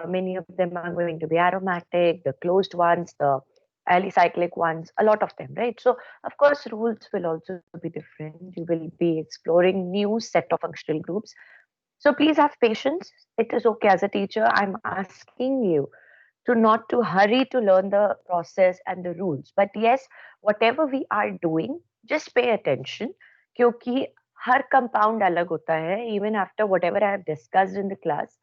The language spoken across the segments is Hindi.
Many of them are going to be aromatic, the closed ones, the alicyclic ones, a lot of them, right? So, of course, rules will also be different. You will be exploring new set of functional groups. So please have patience. It is okay as a teacher. I'm asking you to not to hurry to learn the process and the rules. But yes, whatever we are doing, just pay attention. क्योंकि हर compound अलग होता है. Even after whatever I have discussed in the class,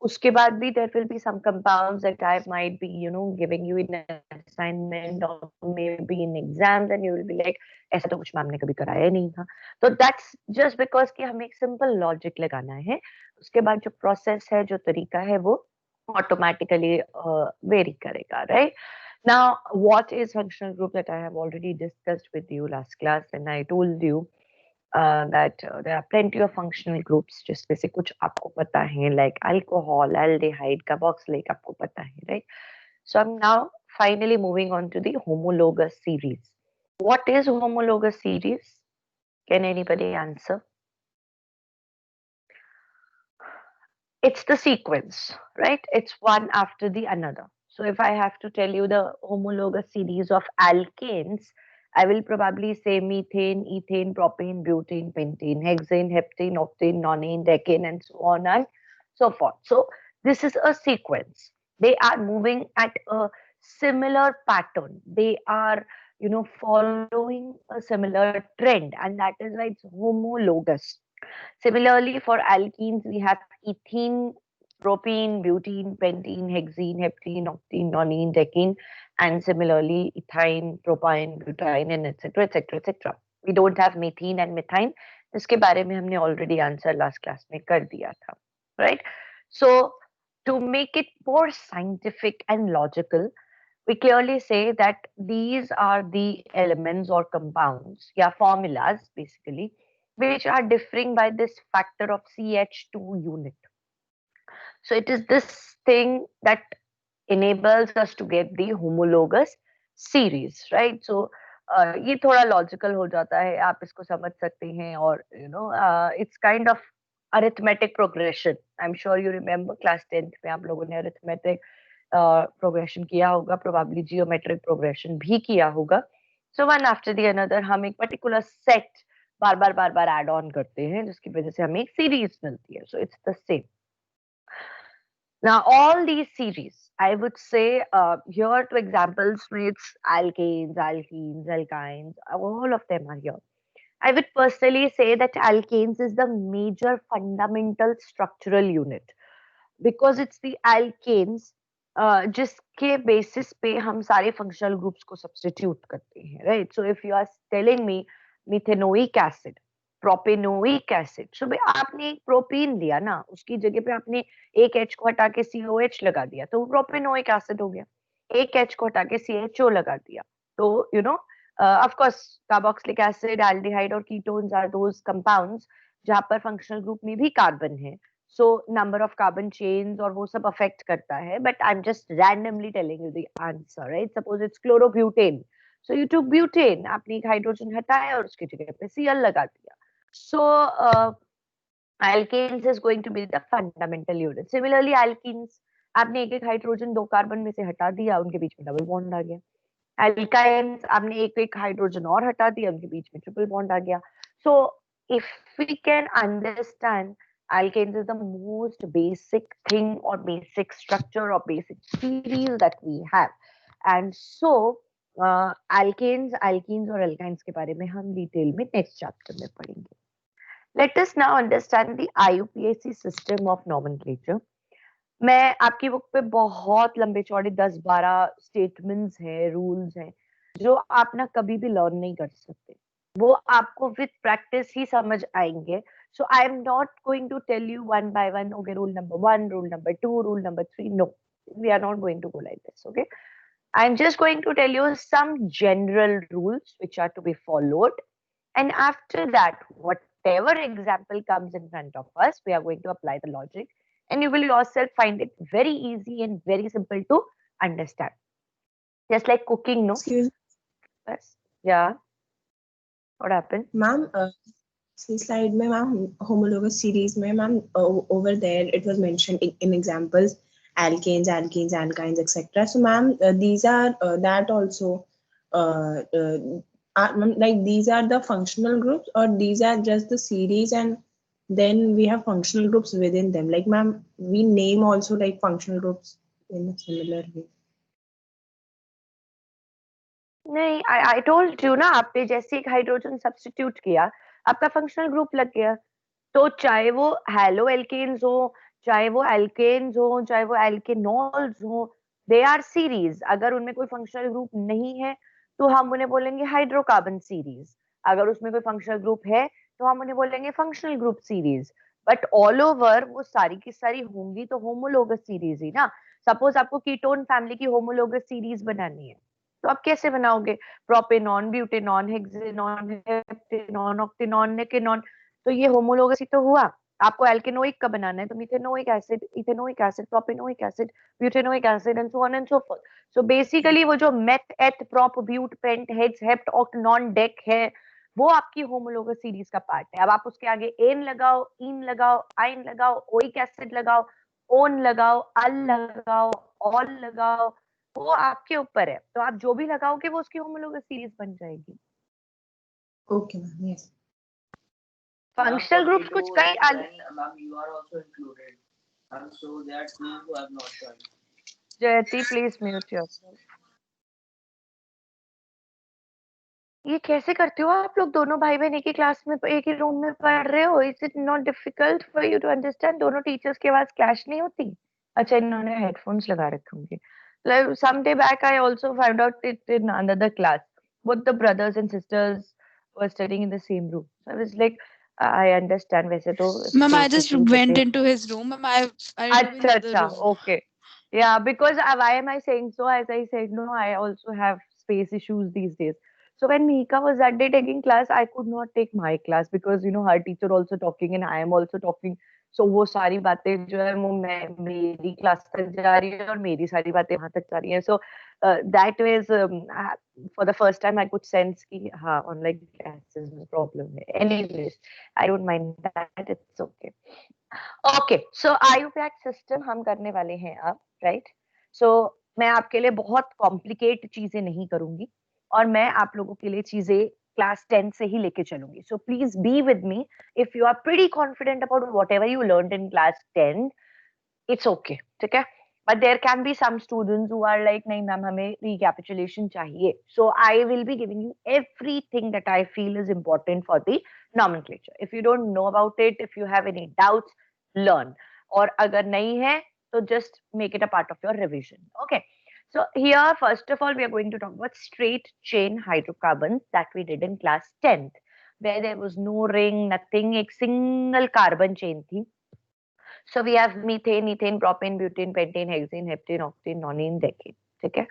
उसके बाद भी there will be some compounds that I might be, giving you in assignment or maybe in exams, and you will be like, ऐसा तो कुछ मैम ने कभी कराया ही नहीं था. तो that's just because कि हमें एक simple logic लगाना है. उसके बाद जो process है, जो तरीका है, वो automatically vary करेगा, right? Now, what is functional group that I have already discussed with you last class, and I told you that there are plenty of functional groups जिसमें से कुछ आपको पता है, like alcohol, aldehyde, carboxylic आपको पता है, right? So I'm now finally moving on to the homologous series. What is homologous series? Can anybody answer? It's the sequence, right? It's one after the another. So if I have to tell you the homologous series of alkanes, I will probably say methane, ethane, propane, butane, pentane, hexane, heptane, octane, nonane, decane, and so on and so forth. So this is a sequence. They are moving at a similar pattern. They are, following a similar trend, and that is why it's homologous. Similarly, for alkenes, we have ethene, propene, butene, pentene, hexene, heptene, octene, nonene, decene, and similarly ethine, propine, butane, and etc. etc. etc. We don't have methane and methane. इसके बारे में हमने already answer last class में कर दिया था, right? So to make it more scientific and logical, we clearly say that these are the elements or compounds, yeah, formulas basically, which are differing by this factor of CH2 unit. So it is this thing that enables us to get the homologous series, right? So ये थोड़ा logical हो जाता है, आप इसको समझ सकते हैं, और it's kind of arithmetic progression. I'm sure you remember class 10th में आप लोगों ने arithmetic प्रोग्रेशन किया होगा, प्रोबेबली जियोमेट्रिक प्रोग्रेशन भी किया होगा. So one after the another हम एक particular set bar bar add on करते हैं, जिसकी वजह से हमें एक सीरीज मिलती है. So it's the same. Now, all these series, I would say, here two examples, it's alkanes, alkenes, alkynes, all of them are here. I would personally say that alkanes is the major fundamental structural unit, because it's the alkanes जिसके बेसिस पे हम सारे फंक्शनल ग्रुप्स को सब्स्टिट्यूट करते हैं, right? So if you are telling me methanoic acid, propanoic acid, so भाई आपने एक प्रोपीन लिया ना, उसकी जगह पे आपने एक एच को हटा के COH लगा दिया, तो वो प्रोपेनोइक एसिड हो गया. एक एच को हटा के CHO लगा दिया, तो of course carboxylic acid, aldehyde और कीटोन्स आर दोज कंपाउंड्स जहां पर फंक्शनल ग्रुप में भी कार्बन है. So number of carbon chains और वो सब affect करता है, but I'm just randomly telling you the answer, right? Suppose it's chlorobutane, so you took butane, आपने एक हाइड्रोजन हटाया और उसकी जगह पे Cl लगा दिया. So alkanes is going to be the fundamental unit. Similarly alkenes, आपने एक एक हाइड्रोजन दो कार्बन में से हटा दिया, उनके बीच में डबल बॉन्ड आ गया. Alkynes, आपने एक एक हाइड्रोजन और हटा दिया, उनके बीच में ट्रिपल बॉन्ड आ गया. So if we can understand, alkanes is the most basic thing or basic structure or basic series that we have. And so alkanes, alkenes और alkynes के बारे में हम डिटेल में नेक्स्ट चैप्टर में पढ़ेंगे. Let us now understand the IUPAC system of nomenclature. मैं आपकी बुक पे बहुत लंबे चौड़े 10-12 स्टेटमेंट्स हैं, रूल्स हैं, जो आप ना कभी भी लर्न नहीं कर सकते. वो आपको विद प्रैक्टिस ही समझ आएंगे. So I am not going to tell you one by one, okay, rule number 1, rule number 2, rule number 3. No, we are not going to go like this, okay? I'm just going to tell you some general rules which are to be followed. And after that, whatever example comes in front of us, we are going to apply the logic. And you will yourself find it very easy and very simple to understand. Just like cooking, no? Excuse me. Yes. Yeah. What happened? Ma'am, slide में ma'am homologous series में ma'am over there it was mentioned in examples alkanes, alkenes, alkynes, etc. So, ma'am, these are that also like these are the functional groups, or these are just the series, and then we have functional groups within them. Like, ma'am, we name also like functional groups in a similar way. नहीं, आई टोल्ड यू ना, आपने जैसे एक हाइड्रोजन सब्स्टिट्यूट किया, आपका फंक्शनल ग्रुप लग गया। तो चाहे वो हैलो एल्केन्स हो, चाहे वो एल्केन्स हो, चाहे वो एल्केनॉल्स हो, दे आर सीरीज। अगर उनमें कोई फंक्शनल ग्रुप नहीं है तो हम उन्हें बोलेंगे हाइड्रोकार्बन सीरीज। अगर उसमें कोई फंक्शनल ग्रुप है तो हम उन्हें बोलेंगे functional group series. But all over वो सारी की सारी होंगी तो होमोलोगस सीरीज ही ना। सपोज आपको कीटोन फैमिली की होमोलोगस सीरीज बनानी है, तो आप कैसे बनाओगे? Propanone, butanone, hexanone, heptanone, octanone, निकेनॉन। तो ये होमोलोगस ही तो हुआ। आपको एल्केनोइक का बनाना है तो methanoic acid, ethanoic acid, propanoic acid, butanoic acid and so on and so forth. So basically वो जो meth, eth, prop, but, pent, hex, hept, oct, non, dec है, वो आपकी होमोलोगस सीरीज का पार्ट है। अब आप उसके आगे एन लगाओ, इन लगाओ, आइन लगाओ, ओइक एसिड लगाओ, ओन लगाओ, अल लगाओ, ऑल लगाओ, वो आपके ऊपर है। तो आप जो भी लगाओगे वो उसकी होमोलोगस सीरीज बन जाएगी। Okay, ma'am. Yes. Functional groups कुछ कई Ma'am, you are also included. And so there are two who have not joined. जयती प्लीज म्यूट योरसेल्फ। ये कैसे करते हो आप लोग? दोनों भाई बहन एक ही क्लास में, एक ही रूम में पढ़ रहे हो। Is it not difficult for you to understand? दोनों टीचर्स की आवाज क्लैश नहीं होती? अच्छा, इन्होंने हेडफोन्स लगा रखे होंगे। Like some day back, I also found out it in another class. Both the brothers and sisters were studying in the same room. So I was like, I understand. वैसे तो Ma'am, I space just issues went होते हैं। into his room. Ma'am, I live in अच्छा other अच्छा, room. okay. Yeah, because why am I saying so? As I said, no, I also have space issues these days. So when Mika was that day taking class, I could not take my class because her teacher also talking and I am also talking. So वो सारी बातें जो है वो मैं मेरी क्लास तक जा रही है और मेरी सारी बातें वहां तक जा रही है। So that was for the first time I could sense कि हाँ online classes में problem है। Anyways, I don't mind that. It's okay. Okay, so IUPAC system हम करने वाले हैं अब, राइट? सो मैं आपके लिए बहुत कॉम्प्लिकेट चीजें नहीं करूंगी और मैं आप लोगों के लिए चीजें क्लास 10 से ही लेके चलूंगी। So please be with me. If you are pretty confident about whatever you learn in class 10, it's okay, ठीक है? But there can be some students who are like, नहीं मैम हमें रिकैपिचुलेशन चाहिए। So I will be giving you everything that I feel is important for the nomenclature. If you don't know about it, if you have any doubts, learn. और अगर नहीं है तो just make it a part of your revision. Okay. So here, first of all, we are going to talk about straight chain hydrocarbons that we did in class 10th, where there was no ring, nothing, एक single carbon chain थी। So we have methane, ethane, propane, butane, pentane, hexane, heptane, octane, nonene, decane, ठीक है?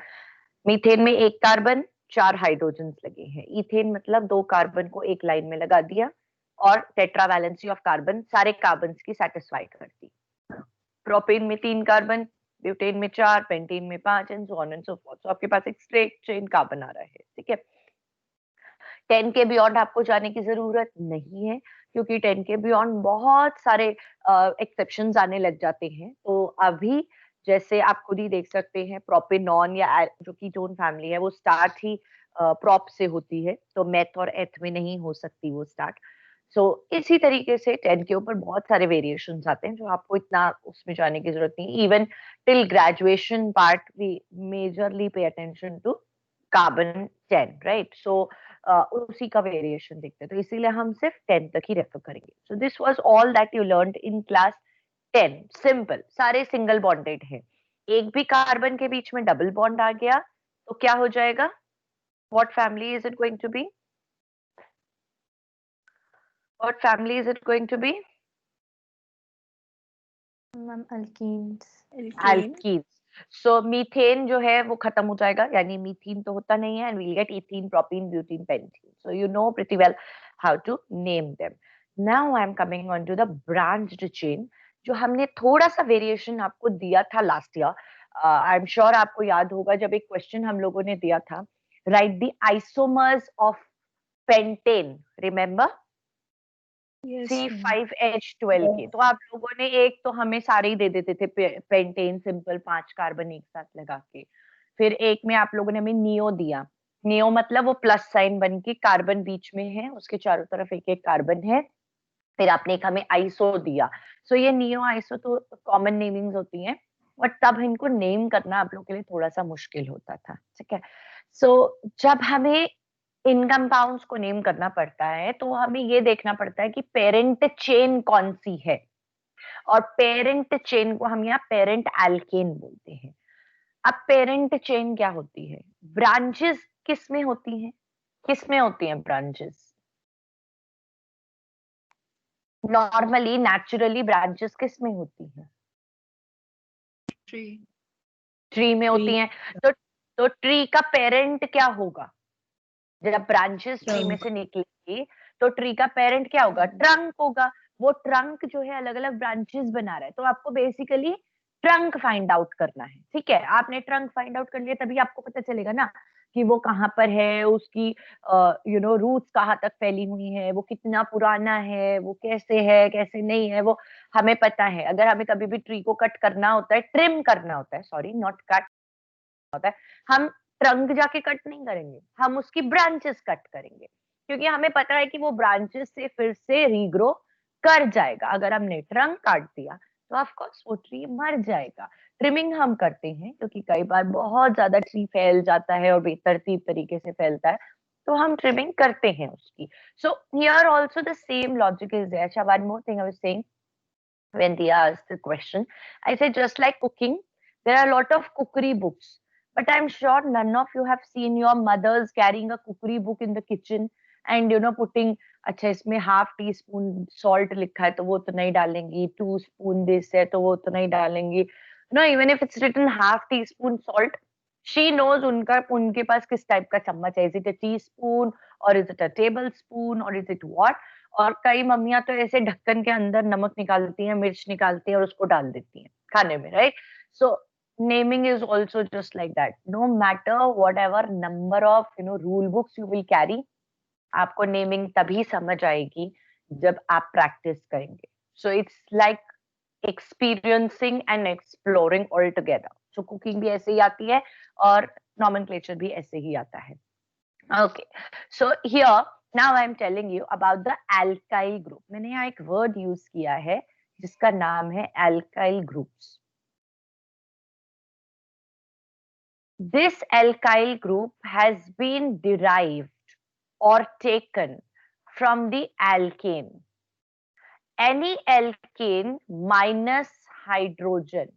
मीथेन में एक कार्बन, 4 हाइड्रोजन लगे हैं। इथेन मतलब 2 कार्बन को एक लाइन में लगा दिया और टेट्रा वैलेंसी ऑफ कार्बन सारे कार्बन की सेटिस्फाई कर दी। प्रोपेन में 3 कार्बन, ब्यूटेन में 4, पेंटेन में 5 and so on and so forth. So आपके पास एक स्ट्रेट चेन कार्बन आ रहा है, ठीक है? 10 के बियॉन्ड आपको जाने की जरूरत नहीं है क्योंकि 10 के बियॉन्ड बहुत सारे एक्सेप्शंस आने लग जाते हैं। तो अभी जैसे आप खुद ही देख सकते हैं, प्रोपेनॉन या जो कीटोन फैमिली है वो स्टार्ट ही प्रोप से होती है, तो मेथ और एथ में नहीं हो सकती वो स्टार्ट। सो इसी तरीके से 10 के ऊपर बहुत सारे वेरिएशंस आते हैं जो आपको इतना उसमें जाने की जरूरत नहीं। Even till graduation part we majorly pay attention to carbon 10, right? So उसी का वेरिएशन देखते हैं, तो इसीलिए हम सिर्फ 10 तक ही रेफर करेंगे। So this was all that you learned in class 10। Simple, सारे सिंगल बॉन्डेड है। एक भी कार्बन के बीच में डबल बॉन्ड आ गया तो क्या हो जाएगा? What family is it going to be? What family is it going to be? Ma'am alkenes. Alkenes. So methane जो है वो खत्म हो जाएगा, यानी मीथेन तो होता नहीं है, and we'll get ethene, propene, butene, pentene. So you know pretty well how to name them. Now I am coming on to the branched chain, जो हमने थोड़ा सा वेरिएशन आपको दिया था last year. I am sure आपको याद होगा जब एक क्वेश्चन हम लोगों ने दिया था, right the isomers of pentane, remember? Yes, C5H12 के। तो आप लोगों ने एक तो हमें सारे ही दे देते थे पेंटेन सिंपल 5 कार्बन एक साथ लगा के। फिर एक में आप लोगों ने हमें नियो दिया। नियो मतलब वो प्लस साइन बन के कार्बन बीच में है, उसके चारों तरफ एक एक कार्बन है। फिर आपने एक हमें आइसो दिया। सो ये नियो आइसो तो कॉमन नेमिंग्स होती हैं, बट तब इनको नेम करना आप लोगों के लिए थोड़ा सा मुश्किल होता था, ठीक है। सो जब हमें इन कंपाउंड्स को नेम करना पड़ता है तो हमें ये देखना पड़ता है कि पेरेंट चेन कौन सी है, और पेरेंट चेन को हम यहाँ पेरेंट एल्केन बोलते हैं। अब पेरेंट चेन क्या होती है? ब्रांचेस किस में होती हैं? किस में होती हैं ब्रांचेस? नॉर्मली नेचुरली ब्रांचेस किस में होती हैं? Tree. ट्री में होती हैं। तो ट्री का पेरेंट क्या होगा? जब ब्रांचेस ट्री में से निकलेगी तो ट्री का पेरेंट क्या होगा? ट्रंक होगा। वो ट्रंक जो है अलग अलग ब्रांचेस बना रहा है, तो आपको बेसिकली ट्रंक फाइंड आउट करना है, ठीक है। आपने ट्रंक फाइंड आउट कर लिया तभी आपको पता चलेगा ना कि वो कहाँ पर है, उसकी रूट्स कहाँ तक फैली हुई है, वो कितना पुराना है, वो कैसे है कैसे नहीं है, वो हमें पता है। अगर हमें कभी भी ट्री को कट करना होता है, ट्रिम करना होता है, सॉरी नॉट कट होता है, हम ट्रंक जाके कट नहीं करेंगे, हम उसकी ब्रांचेस कट करेंगे, क्योंकि हमें पता है कि वो ब्रांचेस से फिर से रीग्रो कर जाएगा। अगर हमने ट्रंक काट दिया तो ऑफ कोर्स वो ट्री मर जाएगा। ट्रिमिंग हम करते हैं क्योंकि कई बार बहुत ज्यादा ट्री फैल जाता है और बेतरतीब तरीके से फैलता है, तो हम ट्रिमिंग करते हैं उसकी। So here also the same logic is there. अच्छा, one more thing I was saying when they asked the question, I said just like cooking, there are a lot of cookery books, but I'm sure none of you have seen your mothers carrying a cookery book in the kitchen and putting, अच्छा इसमें हाफ टी स्पून सॉल्ट लिखा है तो वो तो नहीं डालेंगी, 2 स्पून दिस है तो वो तो नहीं डालेंगी। No, even if it's written half teaspoon salt, she knows उनके पास किस टाइप का चम्मच है, is it a teaspoon और is it a tablespoon और इज इट व्हाट। और कई मम्मियां तो ऐसे ढक्कन के अंदर नमक निकालती हैं, मिर्च निकालती हैं और उसको डाल देती हैं खाने में, right. So naming is also just like that. No matter whatever number of rule books you will carry, आपको नेमिंग तभी समझ आएगी जब आप प्रैक्टिस करेंगे। So it's like experiencing and exploring all together. So cooking भी ऐसे ही आती है और नॉमेनक्लेचर भी ऐसे ही आता है। Okay, so here now I am telling you about the alkyl group. मैंने यहाँ एक word use किया है जिसका नाम है alkyl groups. This alkyl group has been derived or taken from the alkane. Any alkane minus hydrogen.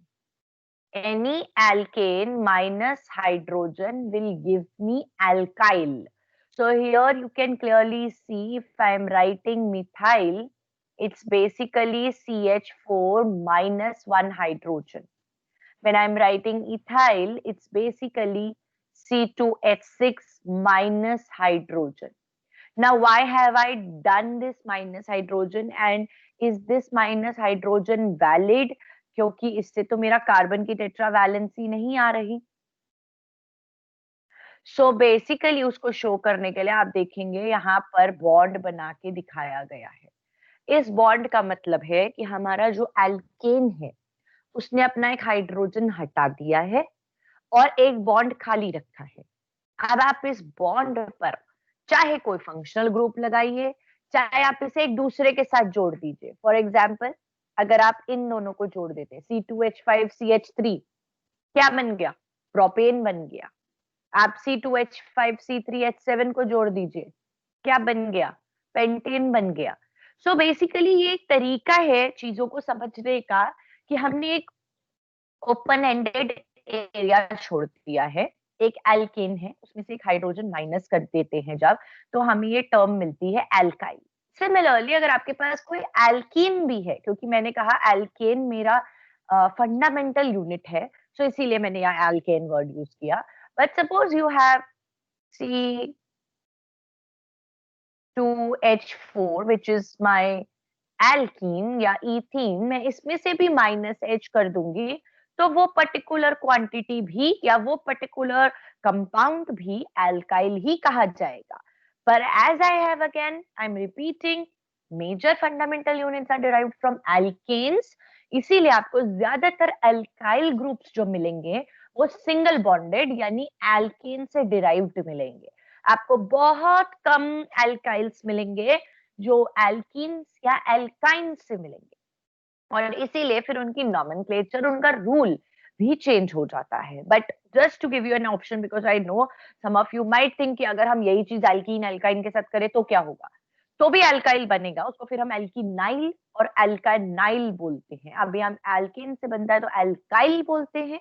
Any alkane minus hydrogen will give me alkyl. So here you can clearly see if I am writing methyl, it's basically CH4 minus 1 hydrogen. When I'm writing ethyl, it's basically C2H6 minus hydrogen. Now, why have I done this minus hydrogen, and is this minus hydrogen valid? क्योंकि इससे तो मेरा कार्बन की टेट्रा वैलेंसी नहीं आ रही। सो बेसिकली उसको शो करने के लिए आप देखेंगे यहाँ पर बॉन्ड बना के दिखाया गया है। इस बॉन्ड का मतलब है कि हमारा जो एल्केन है उसने अपना एक हाइड्रोजन हटा दिया है और एक बॉन्ड खाली रखा है। अब आप इस बॉन्ड पर चाहे कोई फंक्शनल ग्रुप लगाइए, चाहे आप इसे एक दूसरे के साथ जोड़ दीजिए। फॉर एग्जाम्पल, अगर आप इन दोनों को जोड़ देते C2H5CH3, क्या बन गया? प्रोपेन बन गया। आप C2H5C3H7 को जोड़ दीजिए, क्या बन गया? पेंटेन बन गया। सो बेसिकली ये एक तरीका है चीजों को समझने का कि हमने एक ओपन एंडेड एरिया छोड़ दिया है। एक एल्केन है, उसमें से एक हाइड्रोजन माइनस कर देते हैं जब, तो हमें ये टर्म मिलती है एल्काइल। सिमिलरली अगर आपके पास कोई एल्कीन भी है, क्योंकि मैंने कहा एल्केन मेरा फंडामेंटल यूनिट है, सो इसीलिए मैंने यहाँ एल्केन वर्ड यूज किया। But suppose you have C2H4 which is my alkene या इथीन, मैं इसमें से भी माइनस H कर दूंगी तो वो पर्टिकुलर क्वांटिटी भी या वो पर्टिकुलर कंपाउंड भी एल्काइल ही कहा जाएगा। पर as I have again I am repeating, major fundamental units are derived from alkanes, इसीलिए आपको ज्यादातर एल्काइल ग्रुप्स जो मिलेंगे वो सिंगल बॉन्डेड यानी एल्केन से डिराइव्ड मिलेंगे। आपको बहुत कम एल्काइल्स मिलेंगे जो एल्कीन्स या एल्काइन्स से मिलेंगे, और इसीलिए फिर उनकी नॉमेनक्लेचर, उनका रूल भी चेंज हो जाता है। But just to give you an option, because I know some of you might think कि अगर हम यही चीज एल्कीन एल्काइन के साथ करें तो क्या होगा, तो भी एल्काइल बनेगा, उसको फिर हम एल्कीनाइल और एल्कानाइल बोलते हैं। अभी हम एल्कीन से बनता है तो एल्काइल बोलते हैं,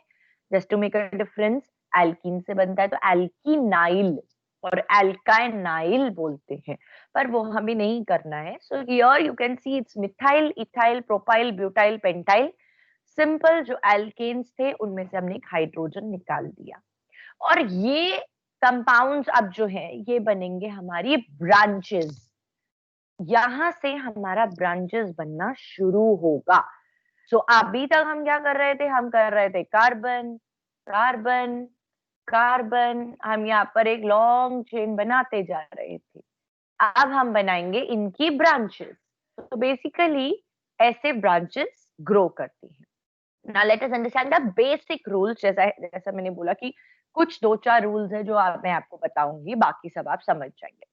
just to make a difference. Alkene से बनता है तो एल्कीनाइल और एल्कानाइल बोलते हैं, पर वो हमें नहीं करना है। So here you can see it's methyl, ethyl, propyl, butyl, pentyl. Simple जो एल्केन्स थे उनमें से हमने एक हाइड्रोजन निकाल दिया, और ये कंपाउंड्स अब जो है ये बनेंगे हमारी ब्रांचेस। यहां से हमारा ब्रांचेस बनना शुरू होगा। सो अभी तक हम क्या कर रहे थे, हम कर रहे थे कार्बन कार्बन कार्बन, हम यहाँ पर एक लॉन्ग चेन बनाते जा रहे थे। अब हम बनाएंगे इनकी ब्रांचेस। तो बेसिकली ऐसे ब्रांचेस ग्रो करती हैं। Now let us understand the basic rules. जैसा जैसा मैंने बोला कि कुछ 2-4 रूल्स है जो मैं आपको बताऊंगी, बाकी सब आप समझ जाएंगे।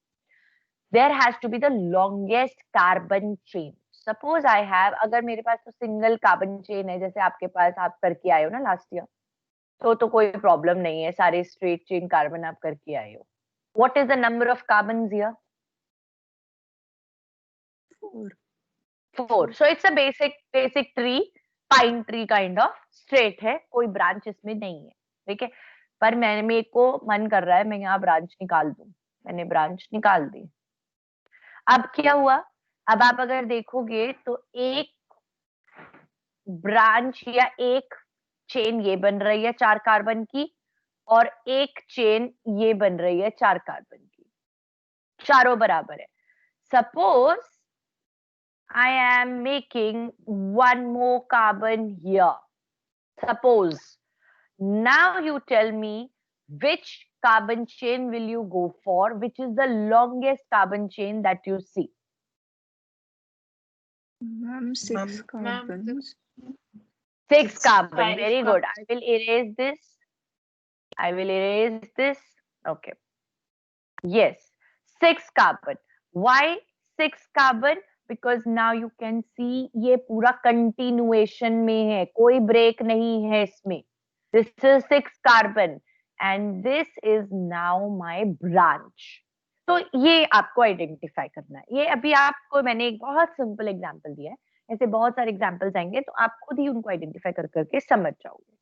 There has to be the longest carbon chain. Suppose I have, अगर मेरे पास तो सिंगल कार्बन चेन है, जैसे आपके पास, आप करके आए हो ना लास्ट ईयर, तो कोई प्रॉब्लम नहीं है, सारे स्ट्रेट चेन कार्बन आप करके आए हो। What is the number of carbon here? 4. So it's a basic tree, pine tree kind of, straight है, कोई ब्रांच इसमें नहीं है, ठीक है। पर मेरे को मन कर रहा है मैं यहाँ ब्रांच निकाल दूं, मैंने ब्रांच निकाल दी। अब क्या हुआ, अब आप अगर देखोगे तो एक ब्रांच या एक चेन ये बन रही है 4 कार्बन की, और एक चेन ये बन रही है 4 कार्बन की, चारों बराबर है। Suppose I am making one more carbon here. Suppose. Now you tell me which carbon chain will you go for? Which is the longest carbon chain that you see? Ma'am, 6 carbons. 6 carbon. Five Very good. I will erase this. I will erase this. Okay. Yes. 6 carbon. Why 6 carbon? Because now you can see ये पूरा कंटिन्यूएशन में है, कोई ब्रेक नहीं है इसमें। This is 6 carbon and this is now my branch. तो ये आपको आइडेंटिफाई करना है। ये अभी आपको मैंने एक बहुत सिंपल एग्जांपल दिया है, ऐसे बहुत सारे एग्जांपल्स आएंगे तो आप खुद ही उनको आइडेंटिफाई कर करके समझ जाओगे,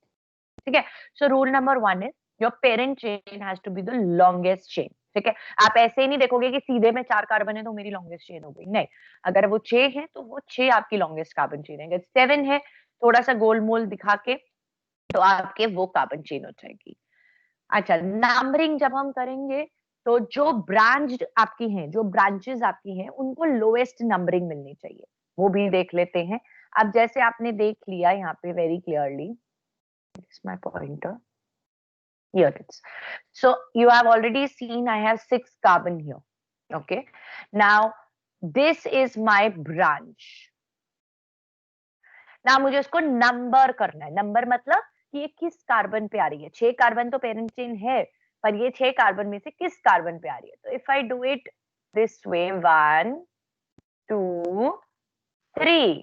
ठीक है। So rule number 1 is your parent chain has to be the longest chain, ठीक है। आप ऐसे ही नहीं देखोगे कि सीधे में 4 कार्बन है तो मेरी लॉन्गेस्ट चेन हो गई, नहीं। अगर वो 6 है तो वो 6 आपकी लॉन्गेस्ट कार्बन चेन है। अगर 7 है, थोड़ा सा गोलमोल दिखा के, तो आपके वो कार्बन चेन हो जाएगी। अच्छा, नंबरिंग जब हम करेंगे तो जो ब्रांच आपकी हैं, जो ब्रांचेस आपकी हैं, उनको लोएस्ट नंबरिंग मिलनी चाहिए, वो भी देख लेते हैं। अब जैसे आपने देख लिया यहाँ पे very clearly, it's my pointer, here it is. So you have already seen I have 6 carbon here, okay. Now this is my branch. now मुझे इसको नंबर करना है। नंबर मतलब कि ये किस कार्बन पे आ रही है। 6 कार्बन तो पेरेंट चेन है, पर ये 6 कार्बन में से किस कार्बन पे आ रही है। तो if I do it this way, 1 2 3,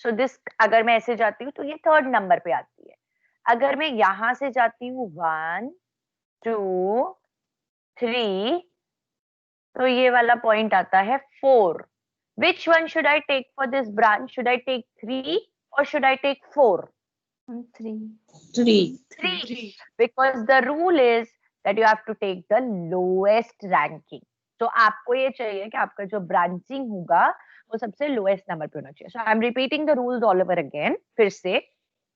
so this, अगर मैं ऐसे जाती हूँ तो ये 3rd नंबर पे आती है। अगर मैं यहां से जाती हूँ 1 2 3, तो ये वाला पॉइंट आता है 4। Which one should I take for this branch? Should I take 3 और should I take 4? 3. 3, because the rule is that you have to take the lowest ranking. तो आपको ये चाहिए कि आपका जो ब्रांचिंग होगा वो सबसे लोएस्ट नंबर पे होना चाहिए। So I am repeating the rules all over again. फिर से,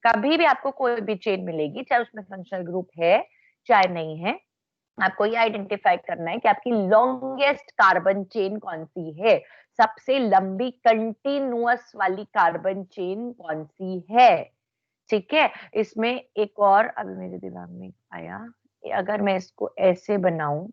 कभी भी आपको कोई भी चेन मिलेगी, चाहे उसमें फंक्शनल ग्रुप है चाहे नहीं है, आपको ये आइडेंटिफाई करना है कि आपकी लॉन्गेस्ट कार्बन चेन कौन सी है, सबसे लंबी कंटिन्यूअस वाली कार्बन चेन कौन सी है, ठीक है। इसमें एक और अभी मेरे दिमाग में आया, अगर मैं इसको ऐसे बनाऊं,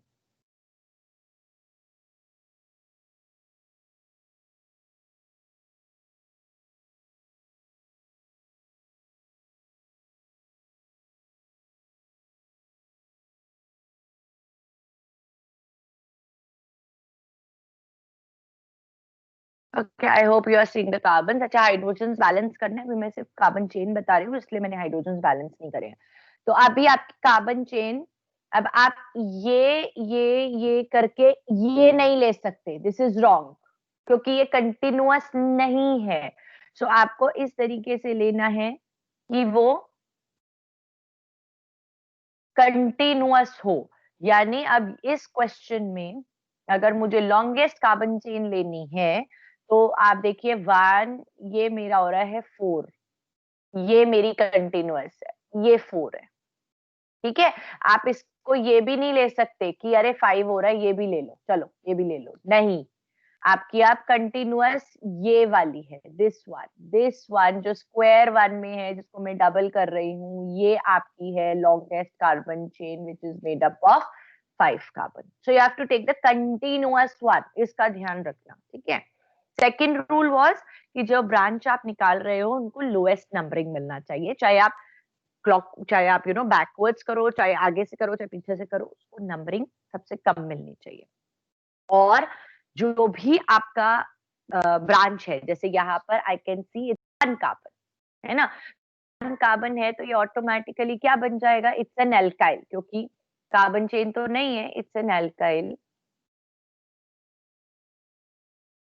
okay, I hope you are seeing the carbon. अच्छा, हाइड्रोजन बैलेंस करना है, मैं सिर्फ कार्बन चेन बता रही हूँ, इसलिए मैंने हाइड्रोजन बैलेंस नहीं करे हैं। तो अभी आपकी कार्बन चेन, अब आप ये करके ये नहीं ले सकते, दिस इज रॉन्ग, क्योंकि ये कंटिन्यूअस नहीं है। सो आपको इस तरीके से लेना है कि वो कंटिन्यूअस हो। यानी अब इस क्वेश्चन में अगर मुझे लॉन्गेस्ट कार्बन चेन लेनी है, तो आप देखिए 1, ये मेरा हो रहा है 4, ये मेरी कंटिन्यूअस है, ये 4 है, ठीक है। आप इसको ये भी नहीं ले सकते कि अरे 5 हो रहा है, ये भी ले लो, चलो ये भी ले लो, नहीं। आपकी आप कंटिन्यूअस ये वाली है, दिस वन जो स्क्वायर वन में है, जिसको मैं डबल कर रही हूँ, ये आपकी है longest carbon chain which is made up of 5 carbon. So you have to take the continuous one, इसका ध्यान रखना, ठीक है। सेकेंड रूल वाज कि जो ब्रांच आप निकाल रहे हो उनको लोएस्ट नंबरिंग मिलना चाहिए, चाहे आप चाहे आप बैकवर्ड्स करो, चाहे आगे से करो, चाहे पीछे से करो, उसको नंबरिंग सबसे कम मिलनी चाहिए। और जो भी आपका ब्रांच है, जैसे यहाँ पर I can see it's 1 carbon, है ना, 1 कार्बन है, तो ये ऑटोमेटिकली क्या बन जाएगा, इट्स एन एल्काइल, क्योंकि कार्बन चेन तो नहीं है, it's an alkyl.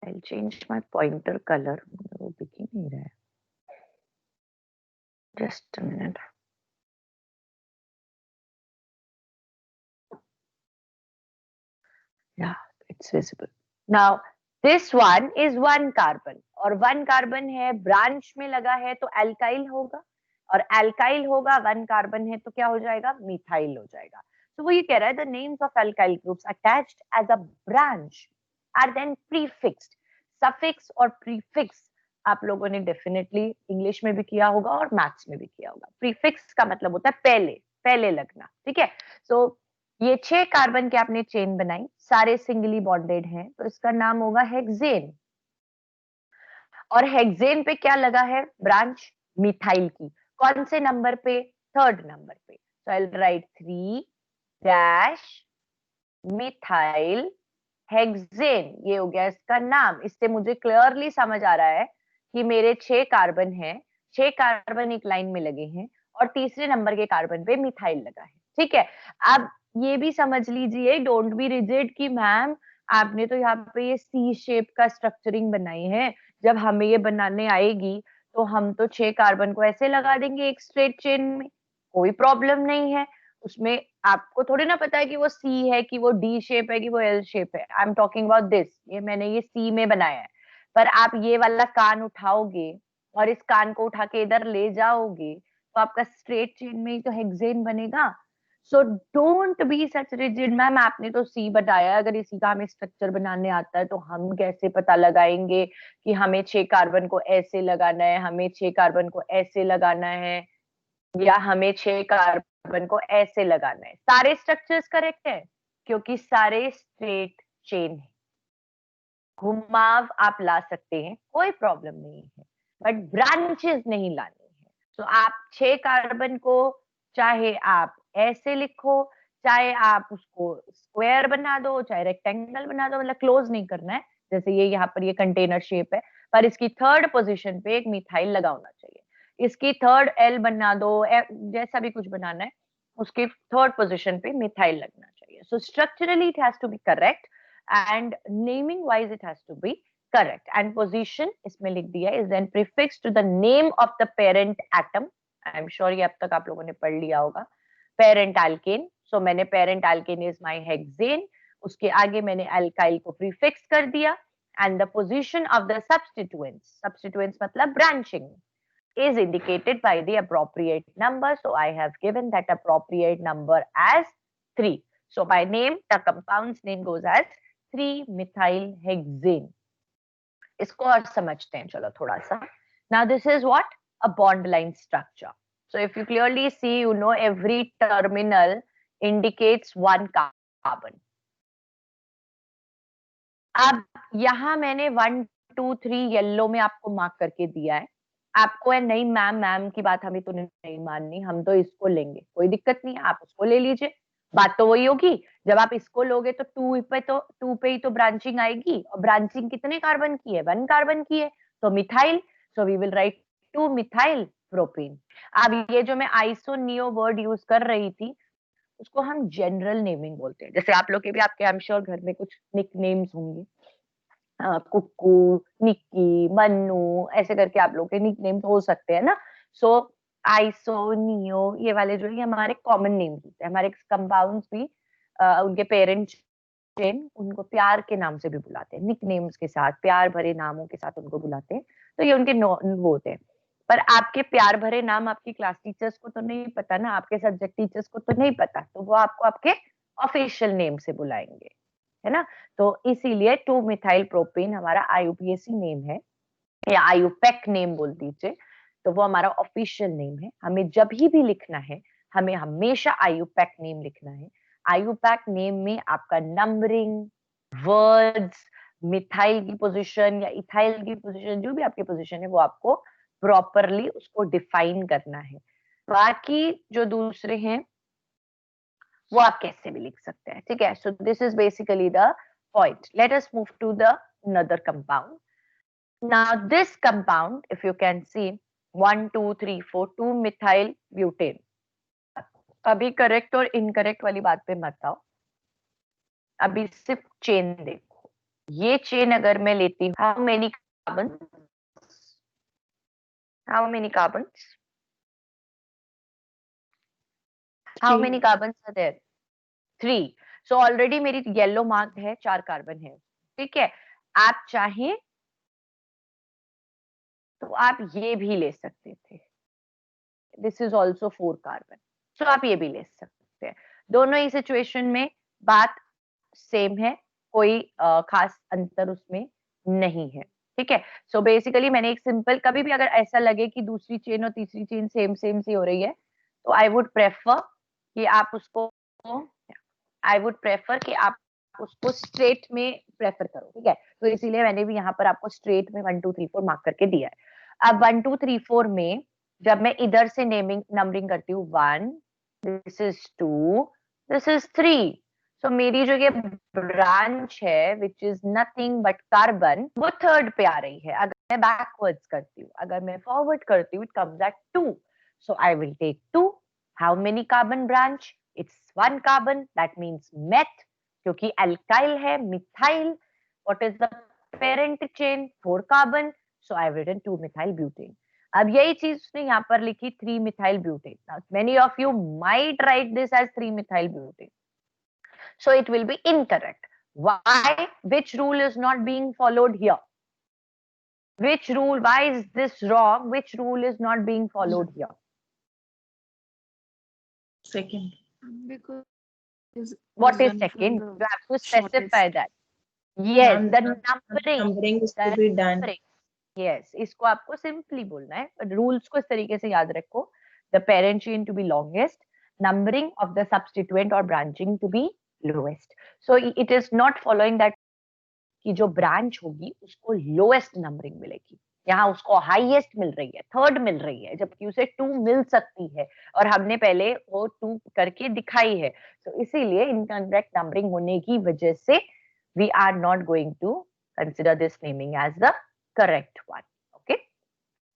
I'll change my pointer color, वो दिख ही नहीं रहा है, just a minute. Yeah, it's visible now. This one is 1 carbon, और 1 कार्बन है, ब्रांच में लगा है, तो एल्काइल होगा, और एल्काइल होगा, 1 कार्बन है, तो क्या हो जाएगा, मिथाइल हो जाएगा। तो वो ये कह रहा है, the names of alkyl groups attached as a branch are then prefixed. Suffix और प्रीफिक्स आप लोगों ने डेफिनेटली इंग्लिश में भी किया होगा और मैथ्स में भी किया होगा। प्रीफिक्स का मतलब होता है पहले पहले लगना, ठीक है। सो ये 6 कार्बन के आपने चेन बनाई, सारे सिंगली बॉन्डेड हैं, तो इसका नाम होगा हेक्सेन। और हेक्सेन पे क्या लगा है, ब्रांच मिथाइल की, कौन से नंबर पे, 3rd नंबर पे। So I will write 3 dash methyl hexane, ये हो गया इसका नाम। इससे मुझे क्लियरली समझ आ रहा है कि मेरे 6 कार्बन हैं, 6 कार्बन एक लाइन में लगे हैं, और तीसरे नंबर के कार्बन पे मिथाइल लगा है, ठीक है। अब ये भी समझ लीजिए, डोंट बी रिजिड कि मैम आपने तो यहाँ पे ये सी शेप का स्ट्रक्चरिंग बनाई है, जब हमें ये बनाने आएगी तो हम तो 6 कार्बन को ऐसे लगा देंगे एक स्ट्रेट चेन में, कोई प्रॉब्लम नहीं है उसमें। आपको थोड़ी ना पता है कि वो सी है, कि वो डी शेप है, कि वो एल शेप है। I am talking about this, ये मैंने ये सी में बनाया है, पर आप ये वाला कान उठाओगे और इस कान को उठा के इधर ले जाओगे, तो आपका स्ट्रेट चेन में ही तो हेक्सेन बनेगा। So don't be such rigid, ma'am आपने तो सी बताया, अगर इसी का हमें स्ट्रक्चर बनाने आता है तो हम कैसे पता लगाएंगे कि हमें 6 कार्बन को ऐसे लगाना है, हमें 6 कार्बन को ऐसे लगाना है, या हमें 6 कार्बन को ऐसे लगाना है। सारे स्ट्रक्चर्स करेक्ट है, क्योंकि सारे स्ट्रेट चेन है। घुमाव आप ला सकते हैं, कोई प्रॉब्लम नहीं है, बट ब्रांचेस नहीं लानी है। तो आप 6 कार्बन को चाहे आप ऐसे लिखो, चाहे आप उसको स्क्वायर बना दो, चाहे रेक्टेंगल बना दो, मतलब क्लोज नहीं करना है। जैसे ये यहाँ पर ये कंटेनर शेप है, पर इसकी 3rd पोजीशन पे एक मिथाइल लगा होना चाहिए। इसकी 3rd एल बना दो, जैसा भी कुछ बनाना है, उसकी 3rd पोजीशन पे मिथाइल लगना चाहिए। So structurally it has to be correct, and naming wise it has to be correct, and position इसमें लिख दिया is then prefixed to the name of the parent atom. I am sure ये अब तक आप लोगों ने पढ़ लिया होगा, parent alkane। so मैंने parent alkane is my hexane, उसके आगे मैंने alkyl को prefix कर दिया, and the position of the substituents मतलब branching is indicated by the appropriate number. So I have given that appropriate number as 3. So by name, the compound's name goes as 3-methyl hexane. इसको और समझते हैं चलो थोड़ा सा। Now this is what? A bond line structure. So if you clearly see, you know every terminal indicates 1 carbon. अब यहाँ मैंने 1, 2, 3 येलो में आपको मार्क करके दिया है। आपको है नहीं मैम की बात हमें तो नहीं माननी, हम तो इसको लेंगे, कोई दिक्कत नहीं है, आप उसको ले लीजिए। बात तो वही होगी, जब आप इसको लोगे तो टू पे ही तो ब्रांचिंग आएगी, और ब्रांचिंग कितने कार्बन की है, 1 कार्बन की है, तो methyl, so we will write 2 methyl propane. अब ये जो मैं आइसो नियो वर्ड यूज कर रही थी, उसको हम जनरल नेमिंग बोलते हैं। जैसे आप लोग के भी, आपके आई एम श्योर घर में कुछ निक नेम्स होंगे, कुक्कू, निक्की, मन्नू, ऐसे करके आप लोग के निक नेम्स हो सकते हैं ना। सो आइसो, नियो, ये वाले जो है हमारे कॉमन नेम्स होते हैं। हमारे कंपाउंड्स भी उनके पेरेंट्स उनको प्यार के नाम से भी बुलाते हैं, निक नेम्स के साथ, प्यार भरे नामों के साथ उनको बुलाते हैं, तो ये उनके वो होते हैं। पर आपके प्यार भरे नाम आपकी क्लास टीचर्स को तो नहीं पता ना, आपके सब्जेक्ट टीचर्स को तो नहीं पता, तो वो आपको आपके ऑफिशियल नेम से बुलाएंगे, है ना। तो इसीलिए 2 मिथाइल प्रोपेन हमारा आईयूपीएसी नेम है, या आईयूपैक नेम बोल दीजिए, तो वो हमारा ऑफिशियल नेम है। हमें जब भी लिखना है, हमें हमेशा आईयूपैक नेम लिखना है। आईयूपैक नेम में आपका नंबरिंग, वर्ड्स, मिथाइल की पोजीशन या इथाइल की पोजीशन, जो भी आपकी पोजीशन है, वो आपको प्रॉपरली उसको डिफाइन करना है। बाकी जो दूसरे हैं वो आप कैसे भी लिख सकते हैं, ठीक है। So this is basically the point. Let us move to the another compound. Now this compound, if you can see, 1, 2, 3, 4, 2 methyl butane. अभी करेक्ट और इनकरेक्ट वाली बात पे मत आओ, अभी सिर्फ चेन देखो। ये चेन अगर मैं लेती हूँ, how many carbon, how many carbon, how many carbon are there, 3। So already मेरी येलो मार्क है, 4 कार्बन है, ठीक है। आप चाहें तो आप ये भी ले सकते थे, दिस इज ऑल्सो 4 कार्बन, सो आप ये भी ले सकते हैं। दोनों ही सिचुएशन में बात सेम है, कोई खास अंतर उसमें नहीं है, ठीक है। सो बेसिकली मैंने एक सिंपल, कभी भी अगर ऐसा लगे कि दूसरी चेन और तीसरी चेन सेम सेम सी हो रही है, तो आई वुड प्रेफर कि आप उसको स्ट्रेट में प्रेफर करो, ठीक है। तो इसीलिए मैंने भी यहाँ पर आपको स्ट्रेट में 1 2 3 4 मार्क करके दिया है। अब 1 2 3 4 में जब मैं इधर से नंबरिंग करती हूँ, 1, दिस इज 2, दिस इज 3, सो मेरी जो ये ब्रांच है which is nothing but carbon, वो थर्ड पे आ रही है। अगर मैं बैकवर्ड्स करती हूँ, अगर मैं फॉरवर्ड करती हूँ, it comes at 2, so I will take 2। How many carbon branch, it's 1 carbon, that means meth, क्योंकि अल्काइल है, methyl, what is the parent chain, 4 carbon, so I have written 2 methyl butane. अब यही चीज उसने यहाँ पर लिखी 3 methyl butane. Now, many of you might write this as 3 methyl butane, so it will be incorrect. Why? Which rule is not being followed here? Which rule? Why is this wrong? Which rule is not being followed here? Second. Because What is one second? from You have to the specify shortest. that. Yes, Ma'am, the numbering numbering. is to The be done. numbering. Yes, इसको आपको सिंपली बोलना है, but rules को इस तरीके से याद रखो. The parent chain to be longest, numbering of the substituent or branching to be lowest. So it is not following that कि जो ब्रांच होगी उसको लोएस्ट नंबरिंग मिलेगी, यहाँ उसको हाईएस्ट मिल रही है, थर्ड मिल रही है, जबकि उसे 2 मिल सकती है, और हमने पहले वो 2 करके दिखाई है। तो इसीलिए इनकरेक्ट नंबरिंग होने की वजह से we are not going to consider this naming as the correct one. Okay,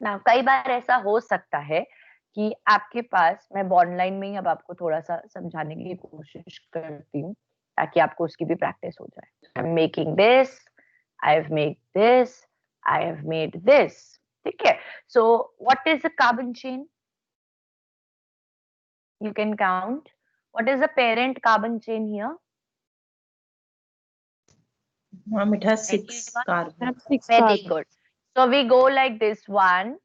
now कई बार ऐसा हो सकता है कि आपके पास, मैं बॉन्ड लाइन में ही अब आपको थोड़ा सा समझाने की कोशिश करती हूँ ताकि आपको उसकी भी प्रैक्टिस हो जाए। I'm making this, I have made this, I have made this, ठीक है। So what is the carbon chain? You can count. What is the parent carbon chain here? Ma'am, it has 6 carbon. Very good. So we go like this, 1,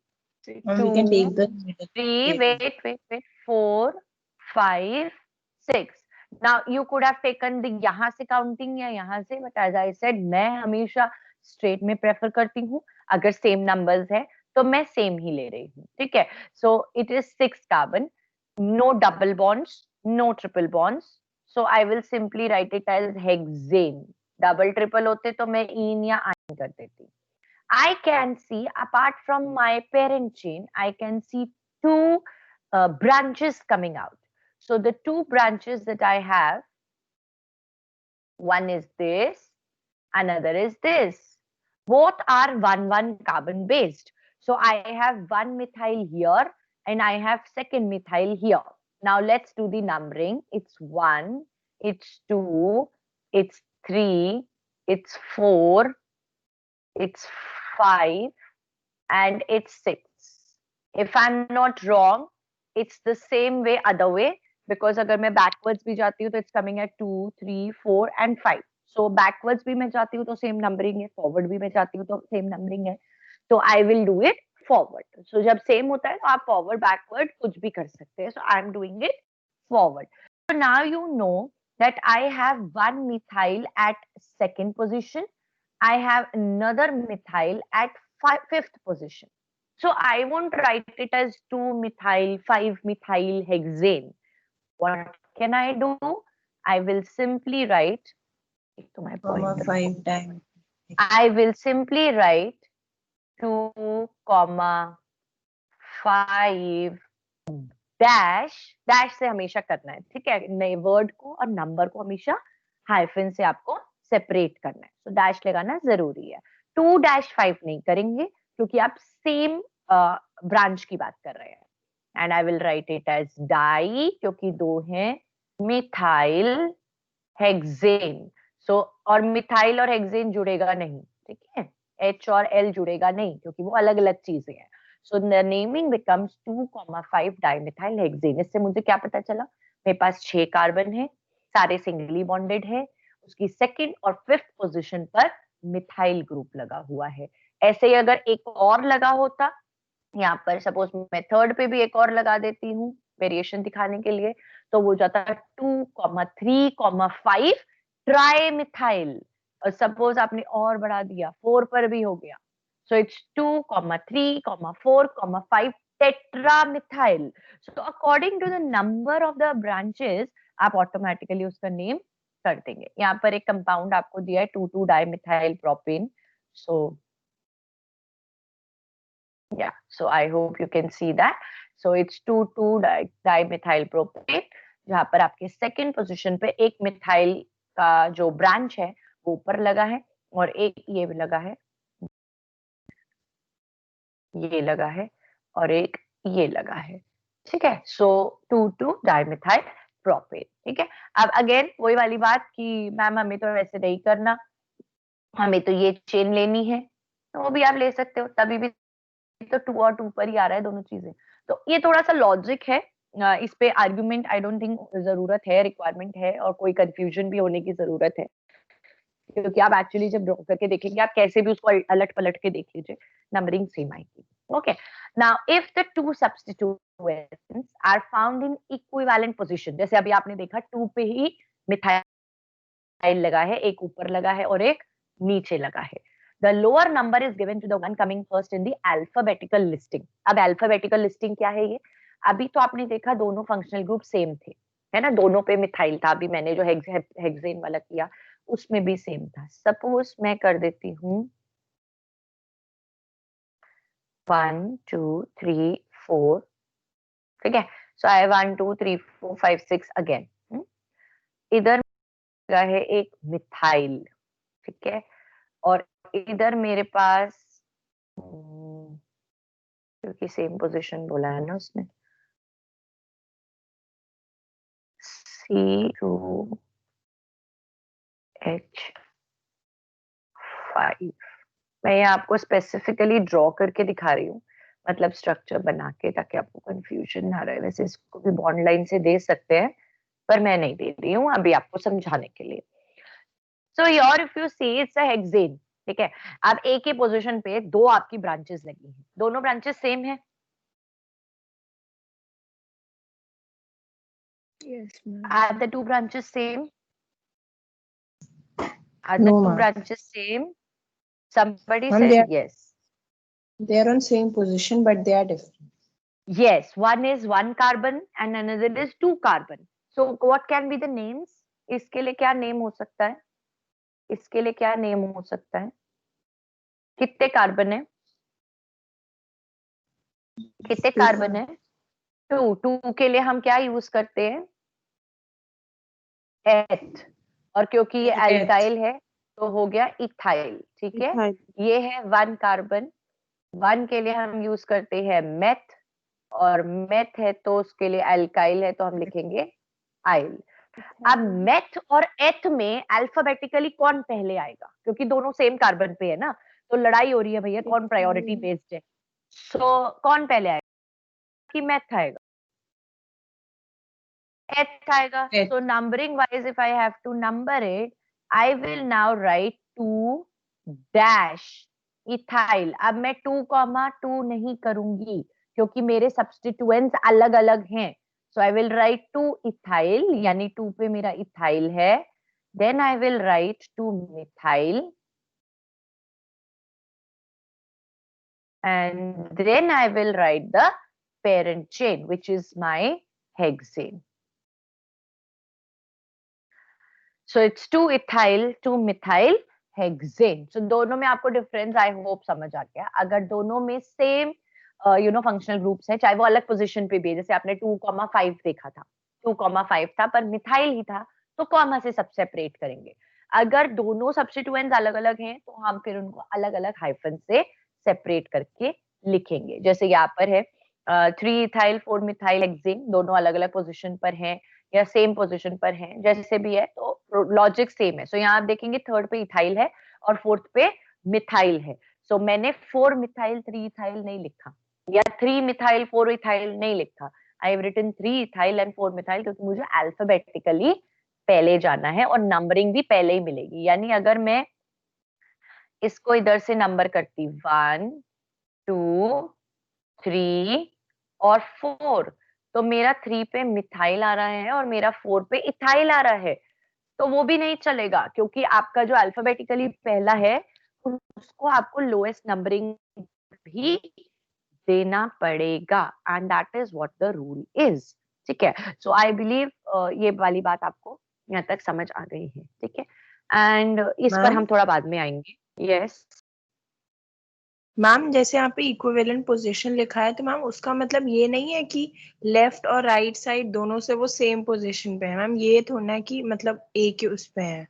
Ma'am, we can 2, take the middle. 3, wait, 4, 5, 6. Now you could have taken the यहाँ से counting या यहाँ से, but as I said, मैं हमेशा straight में prefer करती हूँ। अगर same numbers है तो मैं same ही ले रही हूँ, ठीक है। So it is 6 carbon, no double bonds, no triple bonds. So I will simply write it as hexane. Double triple होते तो मैं इन या आइन कर देती। I can see, apart from my parent chain, I can see 2 branches coming out. So the two branches that I have, one is this, another is this. Both are 1 carbon based. So I have one methyl here and I have second methyl here. Now let's do the numbering. It's 1, it's 2, it's 3, it's 4, it's 5, and it's 6. If I'm not wrong, it's the same way other way, because अगर मैं backwards भी जाती हूँ तो it's coming at 2, 3, 4 and 5. So backwards भी मैं जाती हूँ तो same numbering है, forward भी मैं जाती हूँ तो same numbering है. तो I will do it forward. So जब same होता है तो आप forward, backward कुछ भी कर सकते हैं. So I'm doing it forward. So now you know that I have one methyl at second position. I have another methyl at fifth position. So I won't write it as 2-methyl, 5-methyl hexane. What can I do? I will simply write, to my Comma point. 5 times. I will simply write 2, 5 dash. Dash से हमेशा करना है, ठीक है? नए वर्ड को और नंबर को हमेशा हाइफन से आपको सेपरेट करना है. तो डैश लगाना जरूरी है. 2-5 नहीं करेंगे क्योंकि आप सेम ब्रांच की बात कर रहे हैं. And I will write it as di, क्योंकि दो हैं मिथाइल हेक्सेन. सो और मिथाइल और हेक्सेन जुड़ेगा नहीं, ठीक है? H और L जुड़ेगा नहीं क्योंकि वो अलग अलग चीजें हैं. So the naming becomes 2,5 dimethyl hexane. इससे मुझे क्या पता चला? मेरे पास 6 कार्बन है, सारे सिंगली बॉन्डेड है. उसकी सेकंड और फिफ्थ पोजीशन पर मिथाइल ग्रुप लगा हुआ है. ऐसे ही अगर एक और लगा होता, यहाँ पर सपोज मैं थर्ड पे भी एक और लगा देती हूँ वेरिएशन दिखाने के लिए, तो वो जाता है 2,3,5 ट्राइमिथाइल. और सपोज आपने और बढ़ा दिया, 4 पर भी हो गया. So it's 2,3,4,5 tetramethyl. So according to the number of the branches, आप automatically उसका नेम कर देंगे. यहाँ पर एक कंपाउंड आपको दिया है 2,2-dimethyl propane. So yeah, so I hope you can see that. So it's 2,2-dimethyl propane, जहाँ पर आपके सेकेंड पोजीशन पे एक मिथाइल का जो ब्रांच है वो ऊपर लगा है और एक ये भी लगा है, ये लगा है और एक ये लगा है, ठीक है? सो 2,2-dimethyl propane, ठीक है? अब अगेन वही वाली बात कि मैम हमें तो ऐसे नहीं करना, हमें तो ये चेन लेनी है, तो वो भी आप ले सकते हो. तभी भी तो 2 और 2 पर ही आ रहा है दोनों चीजें. तो ये थोड़ा सा लॉजिक है, इस पे आर्ग्यूमेंट आई डोंट थिंक जरूरत है, रिक्वायरमेंट है, और कोई कंफ्यूजन भी होने की जरूरत है, क्योंकि आप एक्चुअली जब ड्रॉ करके देखेंगे, आप कैसे भी उसको अलट पलट के देख लीजिए, नंबरिंग सेम आएगी. Okay. Now, if the two substituents are found in equivalent position, जैसे अभी आपने देखा 2 पे ही मिथाइल लगा है, एक ऊपर लगा है और एक नीचे लगा है. The lower number is given to the one coming first in the alphabetical listing. अब alphabetical listing क्या है ये? अभी तो आपने देखा दोनों फंक्शनल ग्रुप सेम थे, है ना? दोनों पे मिथाइल था. अभी मैंने जो हेक्सेन वाला किया उसमें भी सेम था. सपोज मैं कर देती हूँ 1, 2, 3, 4, ठीक है? सो आई 1, 2, 3, 4, 5, 6 अगेन. इधर लगा है एक मिथाइल, ठीक है? और इधर मेरे पास क्योंकि सेम पोजीशन बोला है ना उसने, C2H5. मैं ये आपको स्पेसिफिकली ड्रॉ करके दिखा रही हूँ, मतलब स्ट्रक्चर बना के, ताकि आपको कंफ्यूजन ना रहे. वैसे इसको भी बॉन्ड लाइन से दे सकते हैं, पर मैं नहीं दे रही हूँ अभी आपको समझाने के लिए. So your if you see it's a hexane, ठीक है? अब एक ही पोजीशन पे दो आपकी ब्रांचेस लगी हैं, दोनों ब्रांचेस सेम है. Yes, ma'am. Are the two branches same? Are the No, two ma'am. branches same? Somebody Ma'am, said they are- yes. They are on same position, but they are different. Yes, one is 1 carbon and another is 2 carbon. So what can be the names? इसके लिए क्या नेम हो सकता है? इसके लिए क्या नेम हो सकता है? कितने कार्बन है? कितने कार्बन है? 2. 2 के लिए हम क्या यूज करते हैं? एथ, और क्योंकि ये Eth. एल्काइल है तो हो गया इथाइल, ठीक है। Ethyl. ये है 1 कार्बन, 1 के लिए हम यूज करते हैं मेथ, और मेथ है तो उसके लिए एल्काइल है तो हम लिखेंगे आइल। अब मेथ और एथ में अल्फाबेटिकली कौन पहले आएगा, क्योंकि दोनों सेम कार्बन पे है ना, तो लड़ाई हो रही है भैया कौन प्रायोरिटी बेस्ड है। सो कौन पहले आएगा कि मेथ आएगा, एथ आएगा। Eth. So numbering wise if I have to number it, I will now write 2 dash ethyl. अब मैं 2,2 नहीं करूंगी क्योंकि मेरे सब्स्टिट्यूएंट्स अलग अलग हैं। So I will write 2 ethyl, यानी 2 पे मेरा इथाइल है। Then I will write 2 methyl, and then I will write the parent chain, which is my hexane. So it's 2 ethyl 2 methyl hexane. So दोनों में आपको डिफरेंस आई होप समझ आ गया। अगर दोनों में सेम फंक्शनल ग्रुप्स है, चाहे वो अलग पोजीशन पे भी है, जैसे आपने 2,5 देखा था, 2,5 था पर मिथाइल ही था, तो कॉमा से सब सेपरेट करेंगे। अगर दोनों सब्स्टिट्यूएंट्स अलग अलग हैं तो हम फिर उनको अलग अलग हाइफन से सेपरेट करके लिखेंगे। जैसे यहाँ पर है 3 इथाइल 4 मिथाइल हेक्सेन, दोनों अलग अलग पोजीशन पर हैं या सेम पोजीशन पर हैं, जैसे भी है तो लॉजिक सेम है। सो यहाँ आप देखेंगे थर्ड पे इथाइल है और फोर्थ पे मिथाइल है। सो मैंने 4 मिथाइल 3 इथाइल नहीं लिखा, या 3 मिथाइल 4 इथाइल नहीं लिखा। I have written 3 ethyl and 4 methyl, क्योंकि मुझे अल्फाबेटिकली पहले जाना है और नंबरिंग भी पहले ही मिलेगी। यानी अगर मैं इसको इधर से नंबर करती 1 2 3 और 4, तो मेरा 3 पे मिथाइल आ रहा है और मेरा 4 पे इथाइल आ रहा है, तो वो भी नहीं चलेगा, क्योंकि आपका जो अल्फाबेटिकली पहला है उसको आपको लोएस्ट नंबरिंग भी देना पड़ेगा, and that is what the rule is. ठीक है, सो आई बिलीव ये वाली बात आपको यहाँ तक समझ आ गई है। ठीक है, एंड इस पर मैम हम थोड़ा बाद में आएंगे। यस मैम, जैसे यहाँ पे इक्विवेलेंट पोजीशन लिखा है, तो मैम उसका मतलब ये नहीं है कि लेफ्ट और राइट साइड दोनों से वो सेम पोजीशन पे है। मैम ये थोड़ा कि मतलब एक ही उस पे है,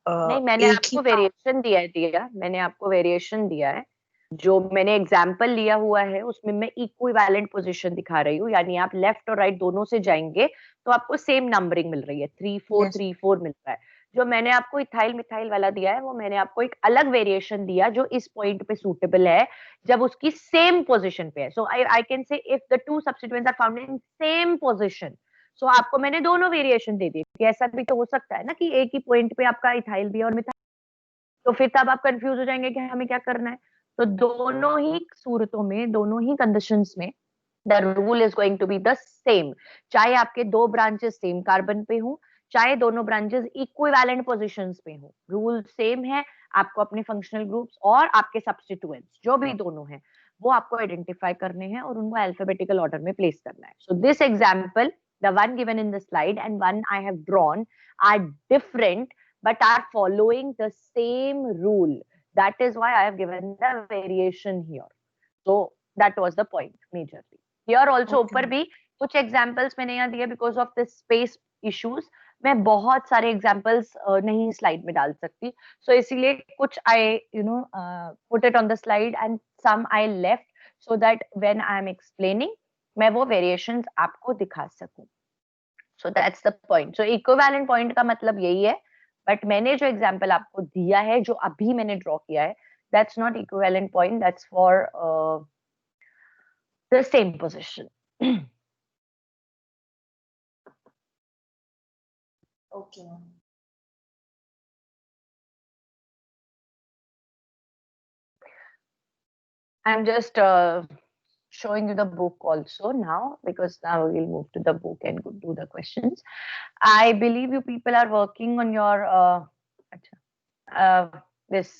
नहीं, मैंने एक ही आपको वेरिएशन दिया, मैंने आपको वेरिएशन दिया है। जो मैंने एग्जाम्पल लिया हुआ है उसमें मैं इक्विवेलेंट पोजीशन दिखा रही हूँ, यानी आप लेफ्ट और राइट दोनों से जाएंगे तो आपको सेम नंबरिंग मिल रही है, 3 4 Yes. 3 4 मिल रहा है। जो मैंने आपको इथाइल मिथाइल वाला दिया है वो मैंने आपको एक अलग वेरिएशन दिया जो इस पॉइंट पे सूटेबल है, जब उसकी सेम पोजीशन पे है। So I can say if the two substituents are found in same position, so आपको मैंने दोनों वेरिएशन दे दी कि ऐसा भी तो हो सकता है ना कि एक ही पॉइंट पे आपका इथाइल भी और मिथाइल, तो फिर तब आप कंफ्यूज हो जाएंगे कि हमें क्या करना है। तो दोनों ही सूरतों में, दोनों ही कंडीशंस में the rule is going to be the same, चाहे आपके दो ब्रांचेस सेम कार्बन पे हो, चाहे दोनों ब्रांचेस इक्विवेलेंट पोजीशंस पे हो, रूल सेम है। आपको अपने फंक्शनल ग्रुप्स और आपके सब्स्टिट्यूएंट्स जो भी दोनों हैं वो आपको आइडेंटिफाई करने हैं और उनको अल्फाबेटिकल ऑर्डर में प्लेस करना है। So this example, the one given in the slide and one I have drawn, are different but are following the same rule. That is why I have given the variation here. So that was the point majorly. Here also Okay. ऊपर भी कुछ एग्जाम्पल्स मैंने यहाँ दिए because of the space issues. मैं बहुत सारे एग्जाम्पल्स नहीं स्लाइड में डाल सकती, सो इसीलिए कुछ I put it on the slide and some I left, so that when I am explaining मैं वो वेरिएशंस आपको दिखा सकूं। So that's the point. So equivalent point का मतलब यही है, बट मैंने जो एग्जाम्पल आपको दिया है, जो अभी मैंने ड्रॉ किया है, that's not equivalent point, that's for the same position. Okay. I'm just showing you the book also now, because now we'll move to the book and do the questions. I believe you people are working on your this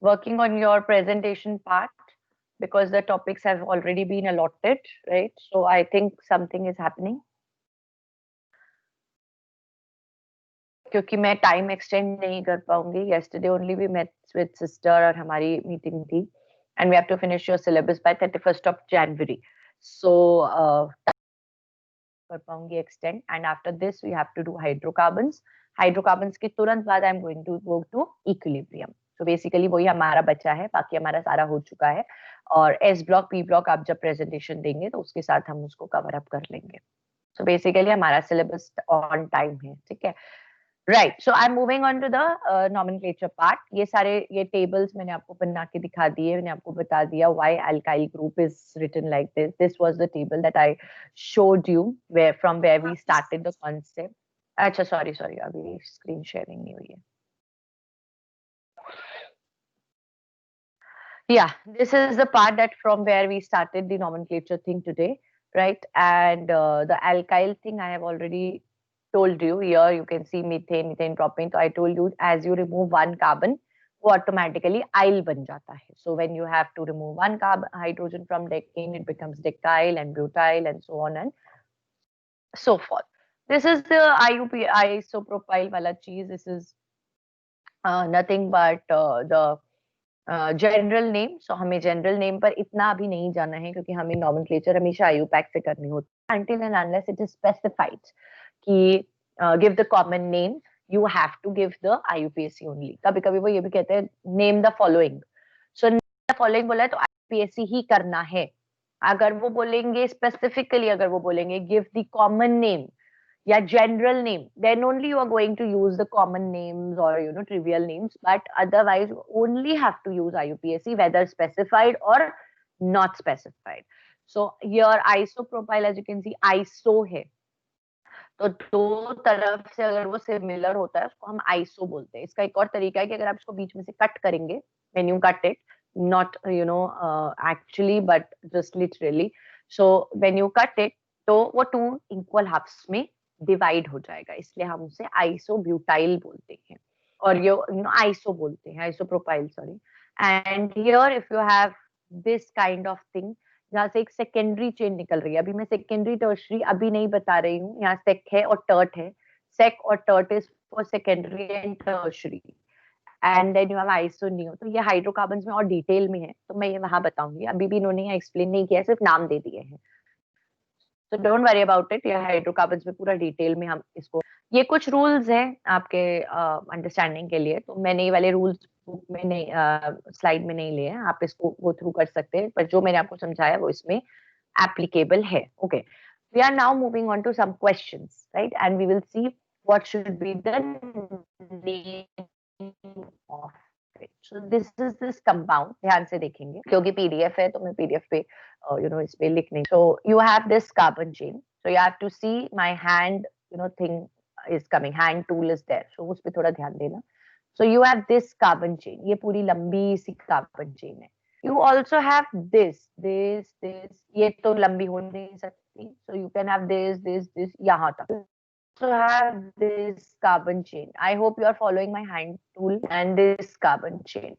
working on your presentation part, because the topics have already been allotted, right? So I think something is happening. क्योंकि मैं टाइम एक्सटेंड नहीं कर पाऊंगी, yesterday only we met with sister और हमारी मीटिंग थी, and we have to finish your syllabus by 31st of January. So कर पाऊंगी extend, and after this we have to do hydrocarbons. Hydrocarbons के तुरंत बाद I am going to go to equilibrium. तो बेसिकली वही हमारा बचा है, बाकी हमारा सारा हो चुका है. और एस ब्लॉक पी ब्लॉक आप जब प्रेजेंटेशन देंगे तो उसके साथ हम उसको कवर अप कर लेंगे. सो बेसिकली हमारा सिलेबस ऑन टाइम है. ठीक है, right. So I am moving on to the nomenclature part. ये सारे ये टेबल्स मैंने आपको बना के दिखा दिए. मैंने आपको बता दिया why alkyl group is written like this. This was the table that I showed you where from where we started the concept. अच्छा सॉरी अभी स्क्रीन शेयरिंग नहीं हुई है. Yeah, this is the part that from where we started the nomenclature thing today, right? And the alkyl thing I have already told you. Here you can see methane, propane. So I told you as you remove one carbon, वो automatically aryl बन जाता है. So when you have to remove one carbon hydrogen from decane, it becomes decyl and butyl and so on and so forth. This is the IUP isopropyl वाला चीज. This is nothing but the general name. So हमें जनरल नेम पर इतना अभी नहीं जाना है क्योंकि हमें नॉमेनक्लेचर हमेशा आईयूपैक से करनी होती है until and unless it is specified कि give the common name, you have to give the IUPAC only. कभी कभी वो ये भी कहते हैं name the following. so name the following बोला है तो IUPAC ही करना है. अगर वो बोलेंगे स्पेसिफिकली, अगर वो बोलेंगे give the common name या general name, then only you are going to use the common names or trivial names, but otherwise you only have to use IUPAC whether specified or not specified. So here isopropyl, as you can see, iso है, तो दो तरफ से अगर वो सिमिलर होता है उसको हम आइसो बोलते हैं. इसका एक और तरीका है कि अगर आप इसको बीच में से कट करेंगे, when you cut it, not actually but just literally, so when you cut it तो वो टू इक्वल हाफ्स में डिवाइड हो जाएगा, इसलिए हम उसे आइसोब्यूटाइल बोलते हैं और ये आइसो बोलते हैं, isopropyl sorry. And here if you have this kind of thing जहाँ से एक सेकेंडरी चेन निकल रही है, अभी मैं सेकेंडरी टर्शरी अभी नहीं बता रही हूँ. यहाँ सेक है और टर्ट है. सेक और tert is for secondary and tertiary, and then you have iso neo. तो ये हाइड्रोकार्बन्स में और डिटेल में है तो मैं ये वहां बताऊंगी. अभी भी इन्होंने एक्सप्लेन नहीं किया, सिर्फ नाम दे दिए हैं. तो डोंट वरी अबाउट इट. ये हाइड्रोकार्बन्स में पूरा डिटेल में हम इसको, ये कुछ रूल्स हैं आपके अंडरस्टैंडिंग के लिए, तो मैंने ये वाले रूल्स बुक में नहीं, स्लाइड में नहीं लिए हैं. आप इसको गो थ्रू कर सकते हैं, पर जो मैंने आपको समझाया वो इसमें एप्लीकेबल है. Okay, we are now moving on to some questions, right, and we will see what should be the name of. So this is this compound. ध्यान से देखेंगे क्योंकि पीडीएफ है तो मैं पीडीएफ पे इस पे लिख नहीं. So you have this carbon chain. So you have to see my hand thing is coming. Hand tool is there. So उस पे थोड़ा ध्यान देना. So you have this carbon chain. ये पूरी लंबी सी carbon chain है. You also have this. ये तो लंबी हो नहीं सकती. So you can have this यहाँ तक. So have this carbon chain. I hope you are following my hand tool and this carbon chain.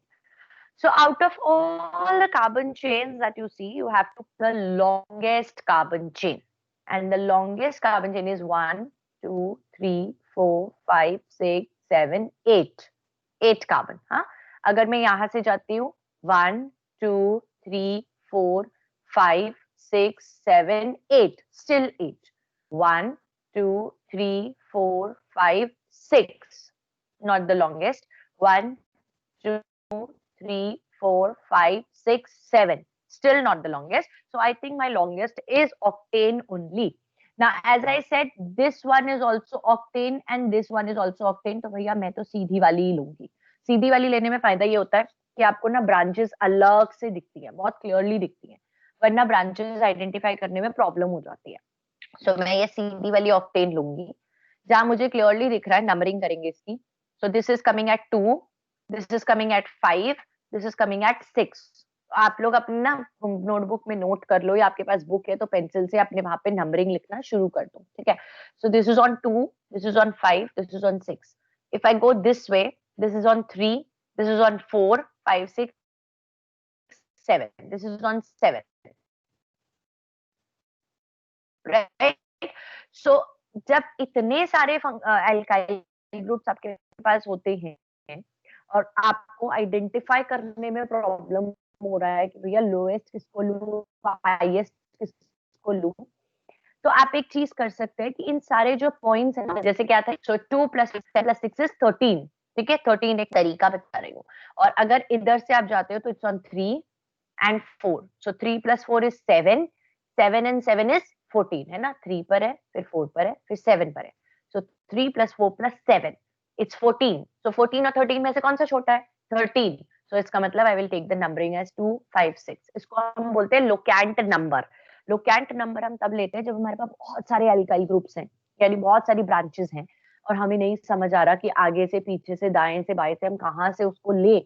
So out of all the carbon chains that you see, you have to pick the longest carbon chain. And the longest carbon chain is 1, 2, 3, 4, 5, 6, 7, 8. 8 carbon. हाँ? अगर मैं यहाँ से जाती हूँ 1, 2, 3, 4, 5, 6, 7, 8. Still 8. 1, 2, 3, 4, 5, 6. Not the longest. 1, 2, 3, 4, 5, 6, 7. Still not the longest. So I think my longest is octane only. Now, as I said, this one is also octane and this one is also octane. तो भैया मैं तो सीधी वाली ही लूंगी. सीधी वाली लेने में फायदा ये होता है कि आपको ना ब्रांचेस अलग से दिखती हैं, बहुत क्लियरली दिखती हैं, वरना ब्रांचेस आइडेंटिफाई करने में प्रॉब्लम हो जाती है. So मैं ये सीधी वाली ऑक्टेन लूंगी जहां मुझे क्लियरली दिख रहा है. नंबरिंग करेंगे इसकी. So this is coming at 2, this is coming at 5, this is coming at 6. आप लोग अपने ना नोटबुक में नोट कर लो या आपके पास बुक है तो पेंसिल से अपने वहां पे नंबरिंग लिखना शुरू कर दो. ठीक है. So this is on 2, this is on 5, this is on 6. If I go this way, this is on 3, this is on 4, 5, 6, 7. This is on 7. Right. सो जब इतने सारे अल्काइल ग्रुप्स आपके पास होते हैं और आपको आइडेंटिफाई करने में प्रॉब्लम हो रहा है कि भैया लोएस्ट किसको लूं, हाईएस्ट किसको लूं, तो आप एक चीज कर सकते हैं कि इन सारे जो पॉइंट्स हैं, जैसे क्या था, सो 2 + 6 इज 13, ठीक है, 13 एक तरीका बता रही हूँ। और अगर इधर से आप जाते हो तो it's on 3 and 4, so 3 + 4 is 7, 7 and 7 is 14, है ना, 3 पर है, फिर 4 पर है, फिर 7 पर है, so 3 + 4 + 7 it's 14, so 14 और 13 में से कौन सा छोटा है, 13, so इसका मतलब I will take the numbering as 2 5 6। इसको हम बोलते हैं लोकेंट नंबर। लोकेंट नंबर हम तब लेते हैं जब हमारे पास बहुत सारे एल्काइल ग्रुप्स हैं, यानी बहुत सारी ब्रांचेस हैं, और हमें नहीं समझ आ रहा कि आगे से, पीछे से, दाएं से, बाएं से हम कहाँ से उसको ले।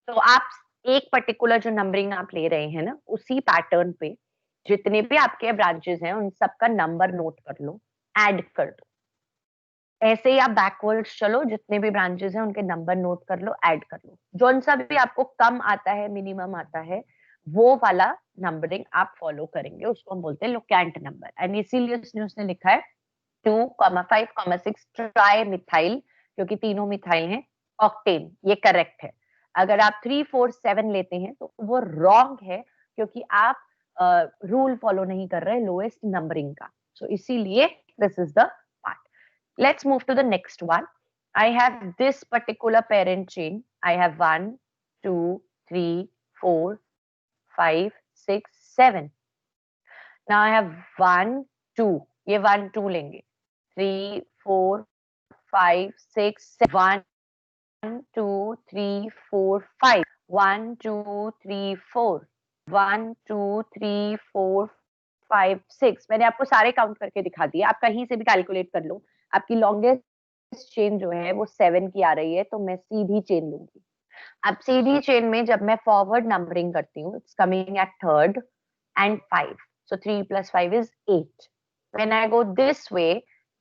तो आप एक पर्टिकुलर जो नंबरिंग आप ले रहे हैं ना, उसी पैटर्न पे जितने भी आपके ब्रांचेस हैं उन सबका नंबर नोट कर लो, ऐड कर दो। ऐसे ही आप बैकवर्ड्स चलो, जितने भी ब्रांचेस हैं उनके नंबर नोट कर लो, ऐड कर लो। जो सा भी आपको कम आता है, मिनिमम आता है, वो वाला नंबरिंग आप फॉलो करेंगे, उसको हम बोलते हैं लोकेंट नंबर। एंड इसीलिए उसने लिखा है 2, 5, 6 ट्राई मिथाइल, क्योंकि तीनों मिथाइल हैं, ऑक्टेन, ये करेक्ट है। अगर आप 3, 4, 7 लेते हैं तो वो रॉन्ग है, क्योंकि आप रूल फॉलो नहीं कर रहे लोएस्ट नंबरिंग का। सो इसीलिए this is the part. Let's move to the next one. I have this particular parent chain. I have 1, 2, 3, 4, 5, 6, 7. Now I have 1, 2. ये 1, 2 लेंगे। 3, 4, 5, 6, 7. 1, 2, 3, 4, 5. 1, 2, 3, 4. 1, 2, 3, 4, 5, 6। मैंने आपको सारे काउंट करके दिखा दिए, आप कहीं से भी कैलकुलेट कर लो। आपकी लॉन्गेस्ट चेन जो है वो 7 की आ रही है, तो मैं सीधी चेन लूंगी। अब सीधी चेन में जब मैं फॉरवर्ड नंबरिंग करती हूँ, it's coming at 3rd and 5. So 3 + 5 is 8. When I go this way,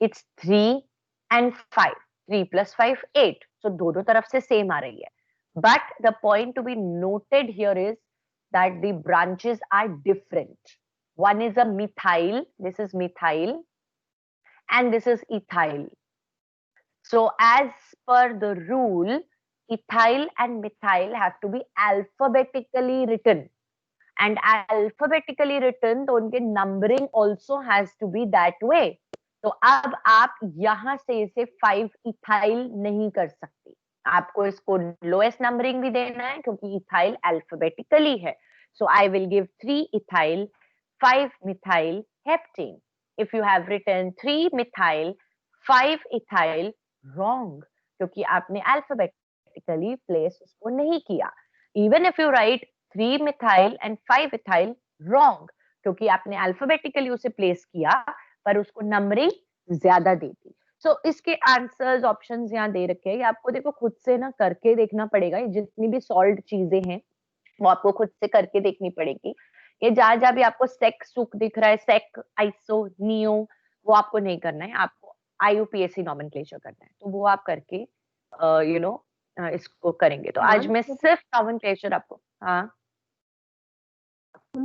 it's 3 and 5. 3 + 5, 8. So दोनों तरफ से सेम आ रही है। But the point to be noted here is that the branches are different. One is a methyl, this is methyl, and this is ethyl. So as per the rule, ethyl and methyl have to be alphabetically written. And alphabetically written, तो उनके numbering also has to be that way. तो अब आप यहाँ से इसे 5 ethyl नहीं कर सकते, आपको इसको lowest numbering भी देना है, क्योंकि ethyl alphabetically है. So I will give 3 ethyl, 5 methyl heptane. If you have written 3 methyl, 5 ethyl, wrong, क्योंकि आपने alphabetically place उसको नहीं किया. Even if you write 3 methyl and 5 ethyl, wrong, क्योंकि आपने अल्फाबेटिकली उसे प्लेस किया पर उसको नंबरिंग ज्यादा दी थी। सो इसके आंसर्स ऑप्शंस यहाँ दे रखे हैं, आपको देखो खुद से ना करके देखना पड़ेगा। ये जितनी भी सॉल्व्ड चीजें हैं वो आपको खुद से करके देखनी पड़ेगी। ये जहां जहां भी आपको सेक सुक दिख रहा है, सेक, आइसो, नियो, वो आपको नहीं करना है, आपको IUPAC नॉमेनक्लेचर करना है, तो वो आप करके इसको करेंगे। तो आज मैं सिर्फ नॉमेनक्लेचर आपको, हाँ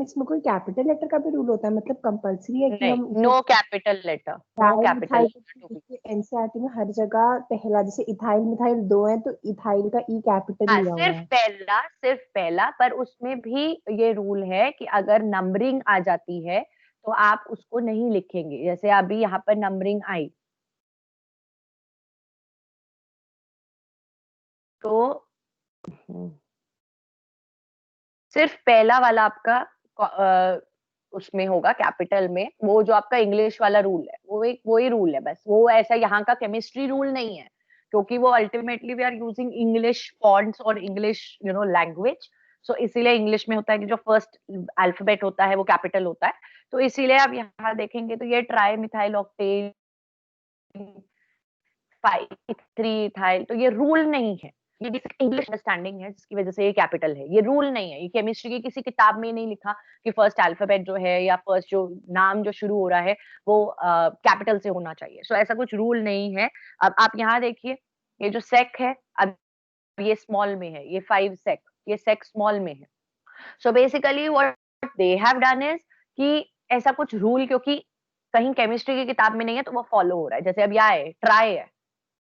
इसमें कोई कैपिटल लेटर का भी रूल होता है, मतलब कंपलसरी है कि हम no capital letter, no capital letter. NCERT में हर जगह पहला, जैसे इथाइल मिथाइल 2 है तो इथाइल का ई कैपिटल लिया हुआ है, सिर्फ पहला, पर उसमें भी ये रूल है कि अगर नंबरिंग आ जाती है तो आप उसको नहीं लिखेंगे। जैसे अभी यहाँ पर नंबरिंग आई तो सिर्फ पहला वाला आपका उसमें होगा कैपिटल में, वो जो आपका इंग्लिश वाला रूल है वो ही रूल है बस। वो ऐसा यहाँ का केमिस्ट्री रूल नहीं है, क्योंकि वो ultimately we are using English fonts और इंग्लिश लैंग्वेज। सो इसीलिए इंग्लिश में होता है कि जो फर्स्ट अल्फाबेट होता है वो कैपिटल होता है। तो इसीलिए आप यहाँ देखेंगे तो ये ट्राई मिथाइल ऑक्टेन, 3 इथाइल, तो ये रूल नहीं है, ये इंग्लिश अंडरस्टैंडिंग है जिसकी वजह से ये कैपिटल है, ये रूल नहीं है। ये केमिस्ट्री की किसी किताब में नहीं लिखा कि फर्स्ट अल्फाबेट जो है या फर्स्ट जो नाम जो शुरू हो रहा है वो कैपिटल से होना चाहिए। सो ऐसा कुछ रूल नहीं है। अब आप यहाँ देखिए, ये जो सेक है अब ये स्मॉल में है, ये 5 सेक, ये सेक स्मॉल में है। So basically what they have done is कि ऐसा कुछ रूल, क्योंकि कहीं केमिस्ट्री की किताब में नहीं है तो वो फॉलो हो रहा है। जैसे अब यहाँ है ट्राई है,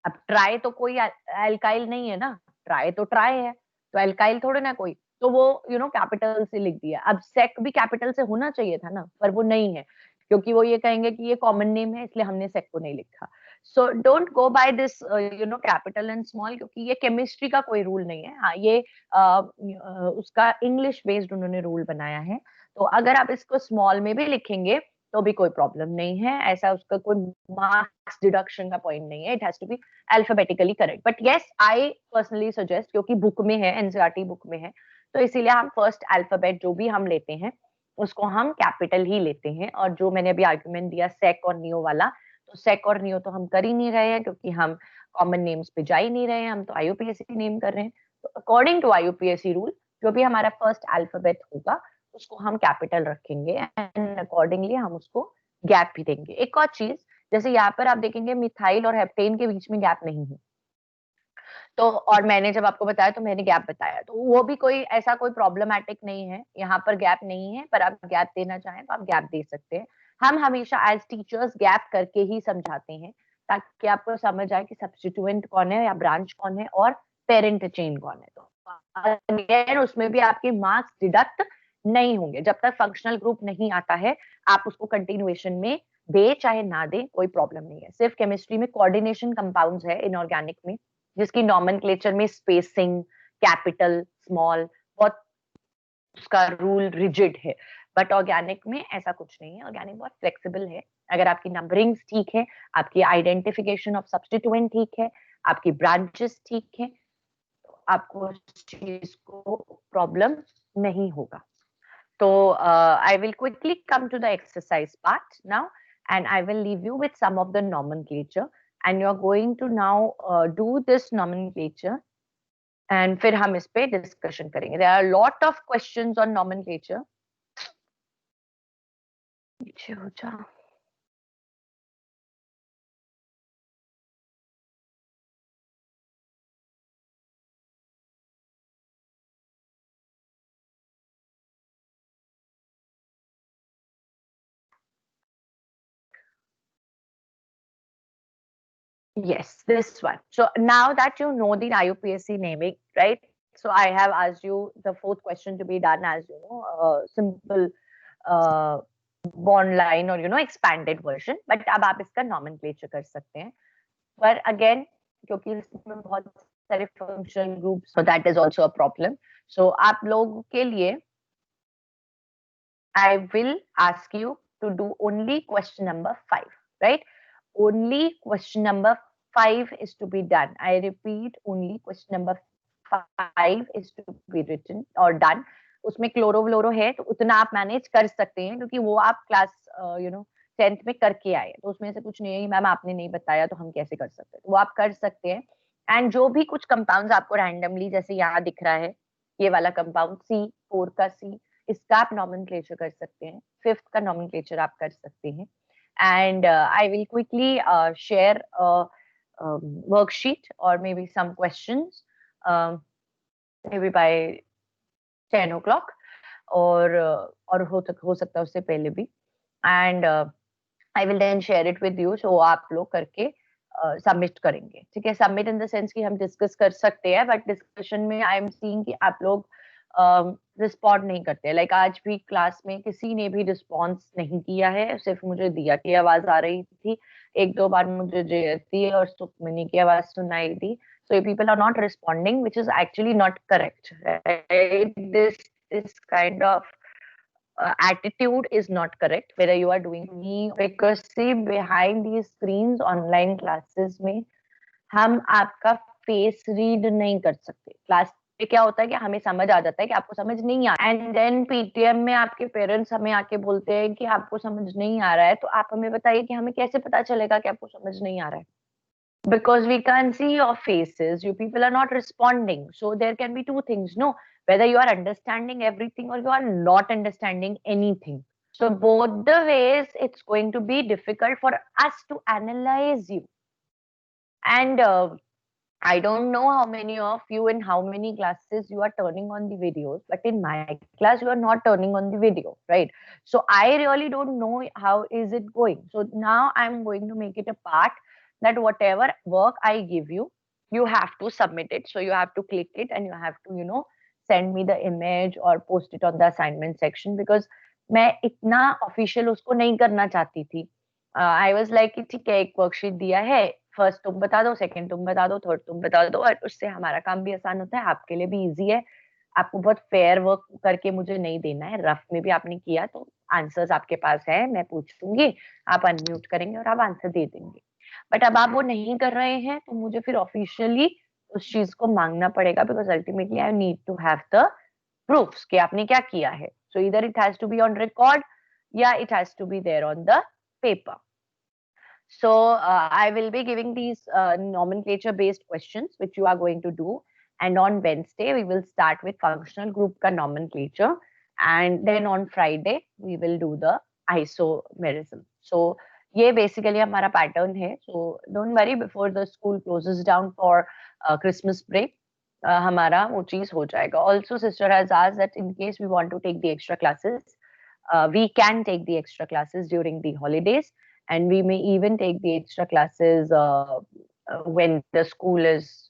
अब ट्राई तो कोई अल्काइल नहीं है ना, ट्राई तो ट्राई है, तो अल्काइल थोड़े ना कोई, तो वो कैपिटल से लिख दिया। अब सेक भी कैपिटल से होना चाहिए था ना, पर वो नहीं है, क्योंकि वो ये कहेंगे कि ये कॉमन नेम है इसलिए हमने सेक को नहीं लिखा. So don't go by this capital and small, क्योंकि ये केमिस्ट्री का कोई रूल नहीं है. हाँ, ये उसका इंग्लिश बेस्ड उन्होंने रूल बनाया है. तो अगर आप इसको स्मॉल में भी लिखेंगे तो भी कोई प्रॉब्लम नहीं है. ऐसा उसका कोई मार्क्स डिडक्शन का पॉइंट नहीं है. It has to be alphabetically correct. But yes, I personally suggest, क्योंकि बुक में है, एनसीईआरटी बुक में है, तो इसीलिए हम फर्स्ट अल्फाबेट जो भी हम लेते हैं उसको हम कैपिटल ही लेते हैं. और जो मैंने अभी आर्गुमेंट दिया सेक और नियो वाला, तो सेक और नियो तो हम कर ही नहीं रहे हैं, क्योंकि हम कॉमन नेम्स पे जा ही नहीं रहे हैं, हम तो आईयूपीएसी नेम कर रहे हैं. तो अकॉर्डिंग टू आईयूपीएसी रूल, जो भी हमारा फर्स्ट अल्फाबेट होगा उसको हम कैपिटल रखेंगे एंड अकॉर्डिंगली हम उसको गैप भी देंगे. एक और चीज, जैसे यहाँ पर आप देखेंगे मिथाइल और हेप्टेन के बीच में गैप नहीं है, तो और मैंने जब आपको बताया तो मैंने गैप बताया, तो वो भी कोई ऐसा कोई प्रॉब्लमैटिक नहीं है. यहाँ पर गैप नहीं है, पर आप गैप देना चाहें तो आप गैप दे सकते हैं. हम हमेशा एज टीचर्स गैप करके ही समझाते हैं, ताकि आपको समझ आए कि सब्स्टिट्यूएंट कौन है या ब्रांच कौन है और पेरेंट चेन कौन है. तो अगेन उसमें भी आपके मार्क्स डिडक्ट नहीं होंगे जब तक फंक्शनल ग्रुप नहीं आता है. आप उसको कंटिन्यूएशन में दे चाहे ना दे, कोई प्रॉब्लम नहीं है. सिर्फ केमिस्ट्री में कोऑर्डिनेशन कंपाउंड्स है इनऑर्गेनिक में, जिसकी नॉमेनक्लेचर में स्पेसिंग, कैपिटल, स्मॉल, बहुत उसका रूल रिजिड है. बट ऑर्गेनिक में ऐसा कुछ नहीं है. ऑर्गेनिक बहुत फ्लेक्सिबल है. अगर आपकी नंबरिंग्स ठीक है, आपकी आइडेंटिफिकेशन ऑफ सब्स्टिट्यूएंट ठीक है, आपकी ब्रांचेस ठीक है, तो आपको उस चीज को प्रॉब्लम नहीं होगा. So I will quickly come to the exercise part now, and I will leave you with some of the nomenclature, and you're going to now do this nomenclature, and फिर हम इस पे discussion करेंगे. There are a lot of questions on nomenclature. पीछे हो जा. Yes, this one. So now that you know the IUPAC naming, right? So I have asked you the fourth question to be done as simple uh, bond line or expanded version. But अब आप इसका nomenclature कर सकते हैं. But again, क्योंकि इसमें बहुत सारे functional groups, so that is also a problem. So आप लोगों के लिए I will ask you to do only question number 5, right? Only question number 5 is to be done. I repeat, only question number 5 is to be written or done. उसमें क्लोरो व्लोरो है तो उतना आप मैनेज कर सकते हैं, क्योंकि वो आप क्लास 10th में करके आए, तो उसमें से कुछ नहीं है मैम आपने नहीं बताया तो हम कैसे कर सकते हैं, तो वो आप कर सकते हैं. एंड जो भी कुछ कंपाउंड्स आपको रैंडमली, जैसे यहाँ दिख रहा है ये वाला कंपाउंड C4 का C, इसका आप नॉमेनक्लेचर कर सकते हैं. 5th का नॉमेनक्लेचर आप कर सकते हैं. And I will quickly share worksheet or maybe some questions maybe by 10 o'clock और हो सकता है उससे पहले भी. And I will then share it with you, so आप लोग करके सबमिट करेंगे. ठीक है, सबमिट इन द सेंस कि हम डिस्कस कर सकते हैं, बट डिस्कशन में आई एम सीइंग कि आप लोग रिस्पॉन्ड नहीं करते. लाइक आज भी क्लास में किसी ने भी रिस्पॉन्स नहीं किया है, सिर्फ मुझे दिया की आवाज आ रही थी, एक दो बार मुझे जयती और सुखमनी की आवाज सुनाई दी. So people are not responding, which is actually not correct. Right? This kind of attitude is not correct. Whether you are doing me, because see behind these screens online classes में हम आपका फेस रीड नहीं कर सकते. क्लास पे क्या होता है कि हमें समझ आ जाता है कि आपको समझ नहीं आ रहा है, एंड देन पीटीएम में आपके पेरेंट्स हमें आके बोलते हैं कि आपको समझ नहीं आ रहा है, तो आप हमें बताइए कि हमें कैसे पता चलेगा कि आपको समझ नहीं आ रहा है. Because we can't see your faces, you people are not responding. So there can be two things, no? Whether you are understanding everything or you are not understanding anything. So both the ways, it's going to be difficult for us to analyze you. And I don't know how many of you in how many classes you are turning on the videos, but in my class, you are not turning on the video, right? So I really don't know how is it going. So now I'm going to make it a part that whatever work I give you, you have to submit it. So you have to click it and you have to, send me the image or post it on the assignment section, because मैं इतना ऑफिशियल उसको नहीं करना चाहती थी. आई वाज लाइक कि ठीक है, एक वर्कशीट दिया है, फर्स्ट तुम बता दो, सेकंड तुम बता दो, थर्ड तुम बता दो, और उससे हमारा काम भी आसान होता है, आपके लिए भी इजी है. आपको बहुत फेयर वर्क करके मुझे नहीं देना है. रफ में भी आपने किया तो आंसर्स आपके पास है, मैं पूछूंगी, आप अनम्यूट करेंगे और आप आंसर दे देंगे. बट अब आप वो नहीं कर रहे हैं तो मुझे फिर ऑफिशियली उस चीज को मांगना पड़ेगा, because ultimately I need to have the proofs कि आपने क्या किया है. सो इधर it has to be on record या it has to be there on the paper. So I will be giving these nomenclature based questions which you are going to do, and on Wednesday we will start with functional group ka nomenclature, and then on Friday we will do the isomerism. So ये basically हमारा pattern है. So don't worry, before the school closes down for Christmas break हमारा वो चीज हो जाएगा. Also sister has asked that in case we want to take the extra classes, we can take the extra classes during the holidays, and we may even take the extra classes when the school is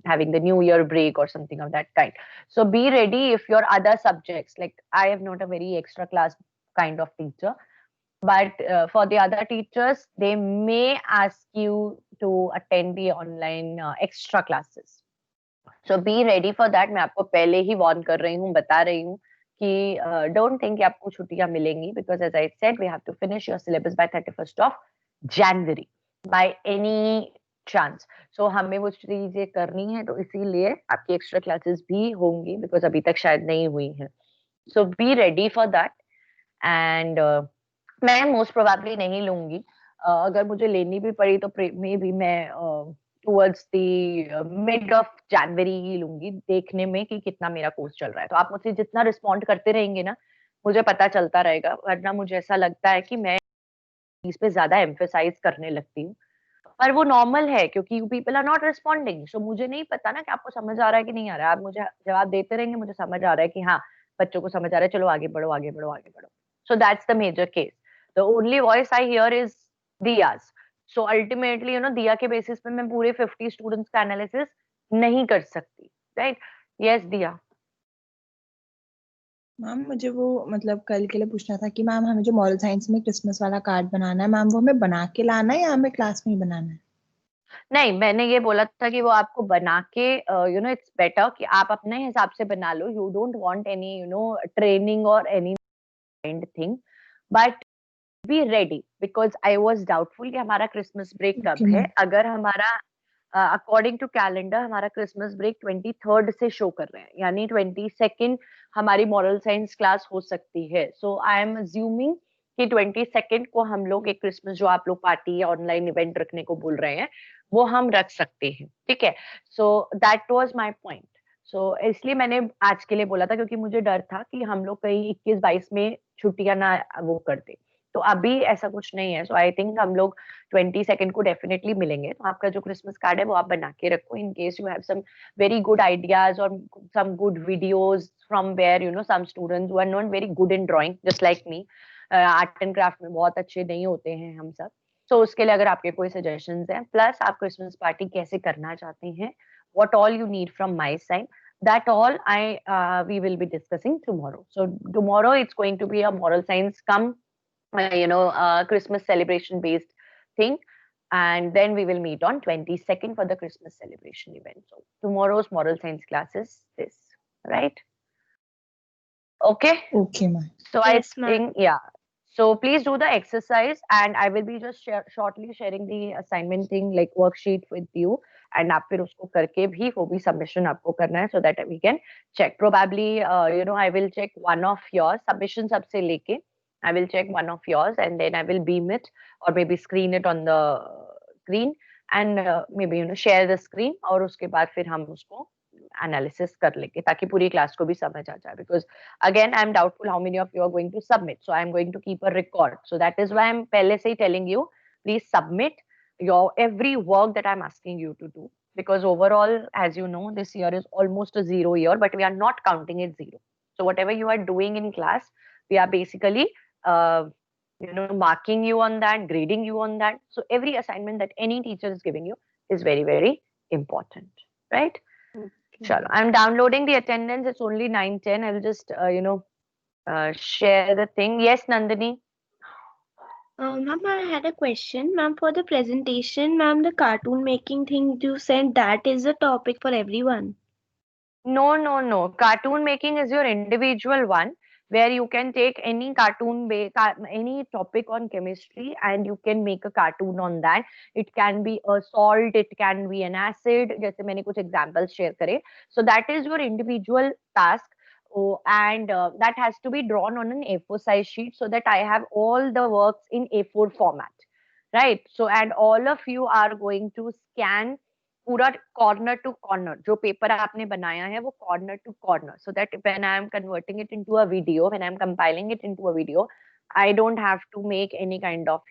having the new year break or something of that kind. So be ready if your other subjects, like I am not a very extra class kind of teacher, but for the other teachers they may ask you to attend the online extra classes. So be ready for that. मैं आपको पहले ही warn कर रही हूँ, बता रही हूँ कि don't think कि आपको छुट्टियां मिलेंगी, because as I said we have to finish your syllabus by 31st of January by any chance. So हमें वो चीजें करनी है, तो इसीलिए आपकी एक्स्ट्रा क्लासेस भी होंगी, because अभी तक शायद नहीं हुई है. So be ready for that. And मैं मोस्ट प्रोबेबली नहीं लूंगी. अगर मुझे लेनी भी पड़ी तो मे बी मैं टुवर्ड्स द मिड ऑफ जनवरी ही लूंगी, देखने में कि कितना मेरा कोर्स चल रहा है. तो आप मुझसे जितना रिस्पॉन्ड करते रहेंगे ना, मुझे पता चलता रहेगा. वरना मुझे ऐसा लगता है कि मैं इस पे ज्यादा एम्फेसाइज करने लगती हूँ, पर वो नॉर्मल है क्योंकि पीपल आर नॉट रिस्पॉन्डिंग. सो मुझे नहीं पता ना कि आपको समझ आ रहा है कि नहीं आ रहा है. आप मुझे जवाब देते रहेंगे, मुझे समझ आ रहा है कि हाँ, बच्चों को समझ आ रहा है, चलो आगे बढ़ो, आगे बढ़ो, आगे बढ़ो. So that's the major case. The only voice I hear is Diya's. So ultimately, Diya के basis पे मैं पूरे 50 students का analysis नहीं कर सकती, right? Yes, Diya. मैम मुझे वो मतलब कल के लिए पूछना था कि मैम हमें जो मॉरल साइंस में क्रिसमस वाला कार्ड बनाना है, मैम वो हमें बना के लाना है या हमें क्लास में ही बनाना है? नहीं, मैंने ये बोला था कि वो आपको बना के इट्स बेटर कि आप अपने हिसाब से बना लो. You don't want any training और any kind thing, but be ready, because I was doubtful कि हमारा क्रिसमस ब्रेक कब Okay, है. ma'am. अगर हमारा अकॉर्डिंग टू कैलेंडर हमारा क्रिसमस ब्रेक 23rd से शो कर रहे हैं, यानी 22nd हमारी मॉरल साइंस क्लास हो सकती है. सो आई एम अज्यूमिंग कि 22nd को हम लोग एक क्रिसमस, जो आप लोग पार्टी या ऑनलाइन इवेंट रखने को बोल रहे हैं, वो हम रख सकते हैं. ठीक है. So that was my point. So इसलिए मैंने आज के लिए बोला था, क्योंकि मुझे डर था कि हम लोग कहीं 21-22 में छुट्टियां ना वो कर दे. तो अभी ऐसा कुछ नहीं है. सो आई थिंक हम लोग 22nd को डेफिनेटली मिलेंगे. तो आपका जो क्रिसमस कार्ड है वो आप बना के रखो, in case you have some very good ideas और some good videos from where some students who are not very good in drawing, just like me. Art and craft में बहुत अच्छे नहीं होते हैं हम सब. सो उसके लिए अगर आपके कोई सजेशंस हैं, प्लस आप क्रिसमस पार्टी कैसे करना चाहते हैं, what all you need from my side, that all we will be discussing tomorrow. So tomorrow it's going to be a moral science come Christmas celebration based thing, and then we will meet on 22nd for the Christmas celebration event. So tomorrow's moral science class is this, right? Okay. Okay, ma'am. So Yes, I ma'am. think, yeah. So please do the exercise, and I will be just shortly sharing the assignment thing, like worksheet with you, and आप फिर उसको करके भी वो भी submission आपको करना है, so that we can check. Probably, I will check one of yours submission सबसे लेके. I will check one of yours, and then I will beam it or maybe screen it on the screen, and maybe share the screen, और उसके बाद फिर हम उसको एनालिसिस कर लेंगे, ताकि पूरी क्लास को भी समझ आ जाए. Because again I'm doubtful how many of you are going to submit, so I'm going to keep a record. So that is why I'm पहले से ही telling you, please submit your every work that I'm asking you to do, because overall, as you know, this year is almost a zero year, but we are not counting it zero. So whatever you are doing in class, we are basically marking you on that, grading you on that. So every assignment that any teacher is giving you is very, very important, right? Okay. Chalo, I'm downloading the attendance. It's only 9:10. I will just, share the thing. Yes, Nandini. Ma'am, I had a question. Ma'am, for the presentation, ma'am, the cartoon making thing you said, that is a topic for everyone. No, no, no. Cartoon making is your individual one where you can take any any topic on chemistry and you can make a cartoon on that. It can be a salt, it can be an acid. जैसे मैंने कुछ examples share करे. So that is your individual task. Oh, and that has to be drawn on an A4 size sheet so that I have all the works in A4 format. Right. So, and all of you are going to scan पूरा कॉर्नर टू कॉर्नर जो पेपर आपने बनाया है वो corner to corner so that when I am converting it into a video when I am compiling it into a video I don't have to make any kind of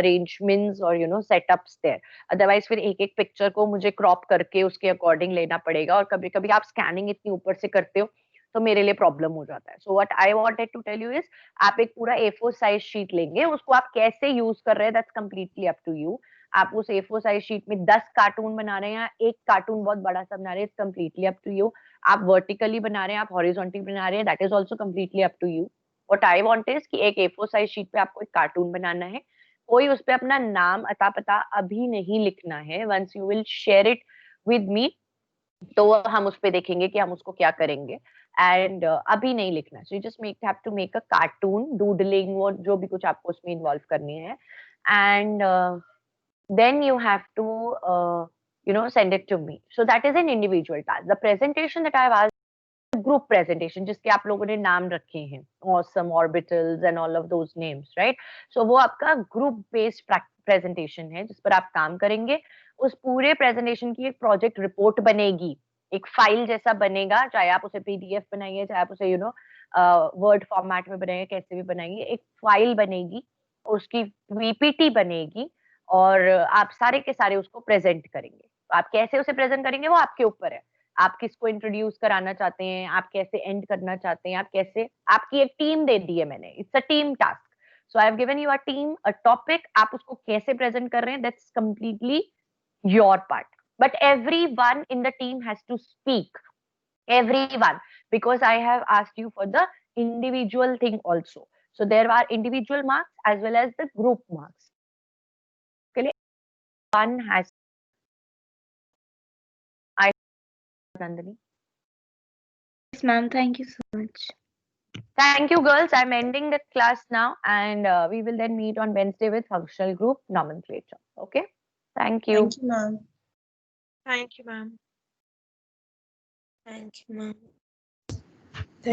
arrangements or setups there. Otherwise फिर एक एक पिक्चर को मुझे क्रॉप करके उसके अकॉर्डिंग लेना पड़ेगा और कभी कभी आप स्कैनिंग इतनी ऊपर से करते हो तो मेरे लिए प्रॉब्लम हो जाता है. So what I wanted to tell you is आप एक पूरा A4 साइज शीट लेंगे उसको आप कैसे यूज कर रहे हैं that's completely up to you. आप उस A4 साइज शीट में 10 कार्टून बना रहे हैं या एक कार्टून बहुत बड़ा सा बना रहे हैं it's completely up to you. आप वर्टिकली बना रहे हैं आप हॉरिजॉन्टली बना रहे हैं that is also completely up to you. What I want is कि एक A4 साइज शीट पे आपको एक कार्टून बनाना है. कोई उस पे अपना नाम अता पता अभी नहीं लिखना है. Once you will share it with me तो हम उस पे देखेंगे कि हम उसको क्या करेंगे एंड अभी नहीं लिखना. So you just have to make a cartoon doodling वो जो भी कुछ आपको उसमें इन्वॉल्व करनी है and then you have to send it to me. So that is an individual task. The presentation that I have asked group presentation जिसके आप लोगों ने नाम रखे हैं awesome orbitals and all of those names, right? So वो आपका group based presentation है जिस पर आप काम करेंगे. उस पूरे presentation की एक project report बनेगी, एक फाइल जैसा बनेगा, चाहे आप उसे PDF बनाइए चाहे आप उसे वर्ड फॉर्मेट में बनाइए कैसे भी बनाइए, एक फाइल बनेगी उसकी PPT बनेगी और आप सारे के सारे उसको प्रेजेंट करेंगे. तो आप कैसे उसे प्रेजेंट करेंगे वो आपके ऊपर है. आप किसको इंट्रोड्यूस कराना चाहते हैं, आप कैसे एंड करना चाहते हैं, आप कैसे, आपकी एक टीम दे दी है मैंने. It's a team task. So I have given you a team a topic. आप उसको कैसे प्रेजेंट कर रहे हैं that's completely your part. But everyone in the team has to speak. Everyone, because I have asked you for the individual thing also. So there are individual marks as well as the group marks. One has I Nandini. Yes, ma'am. Thank you so much. Thank you, girls. I'm ending the class now, and we will then meet on Wednesday with functional group nomenclature. Okay. Thank you. Thank you, ma'am. Thank you, ma'am. Thank you, ma'am.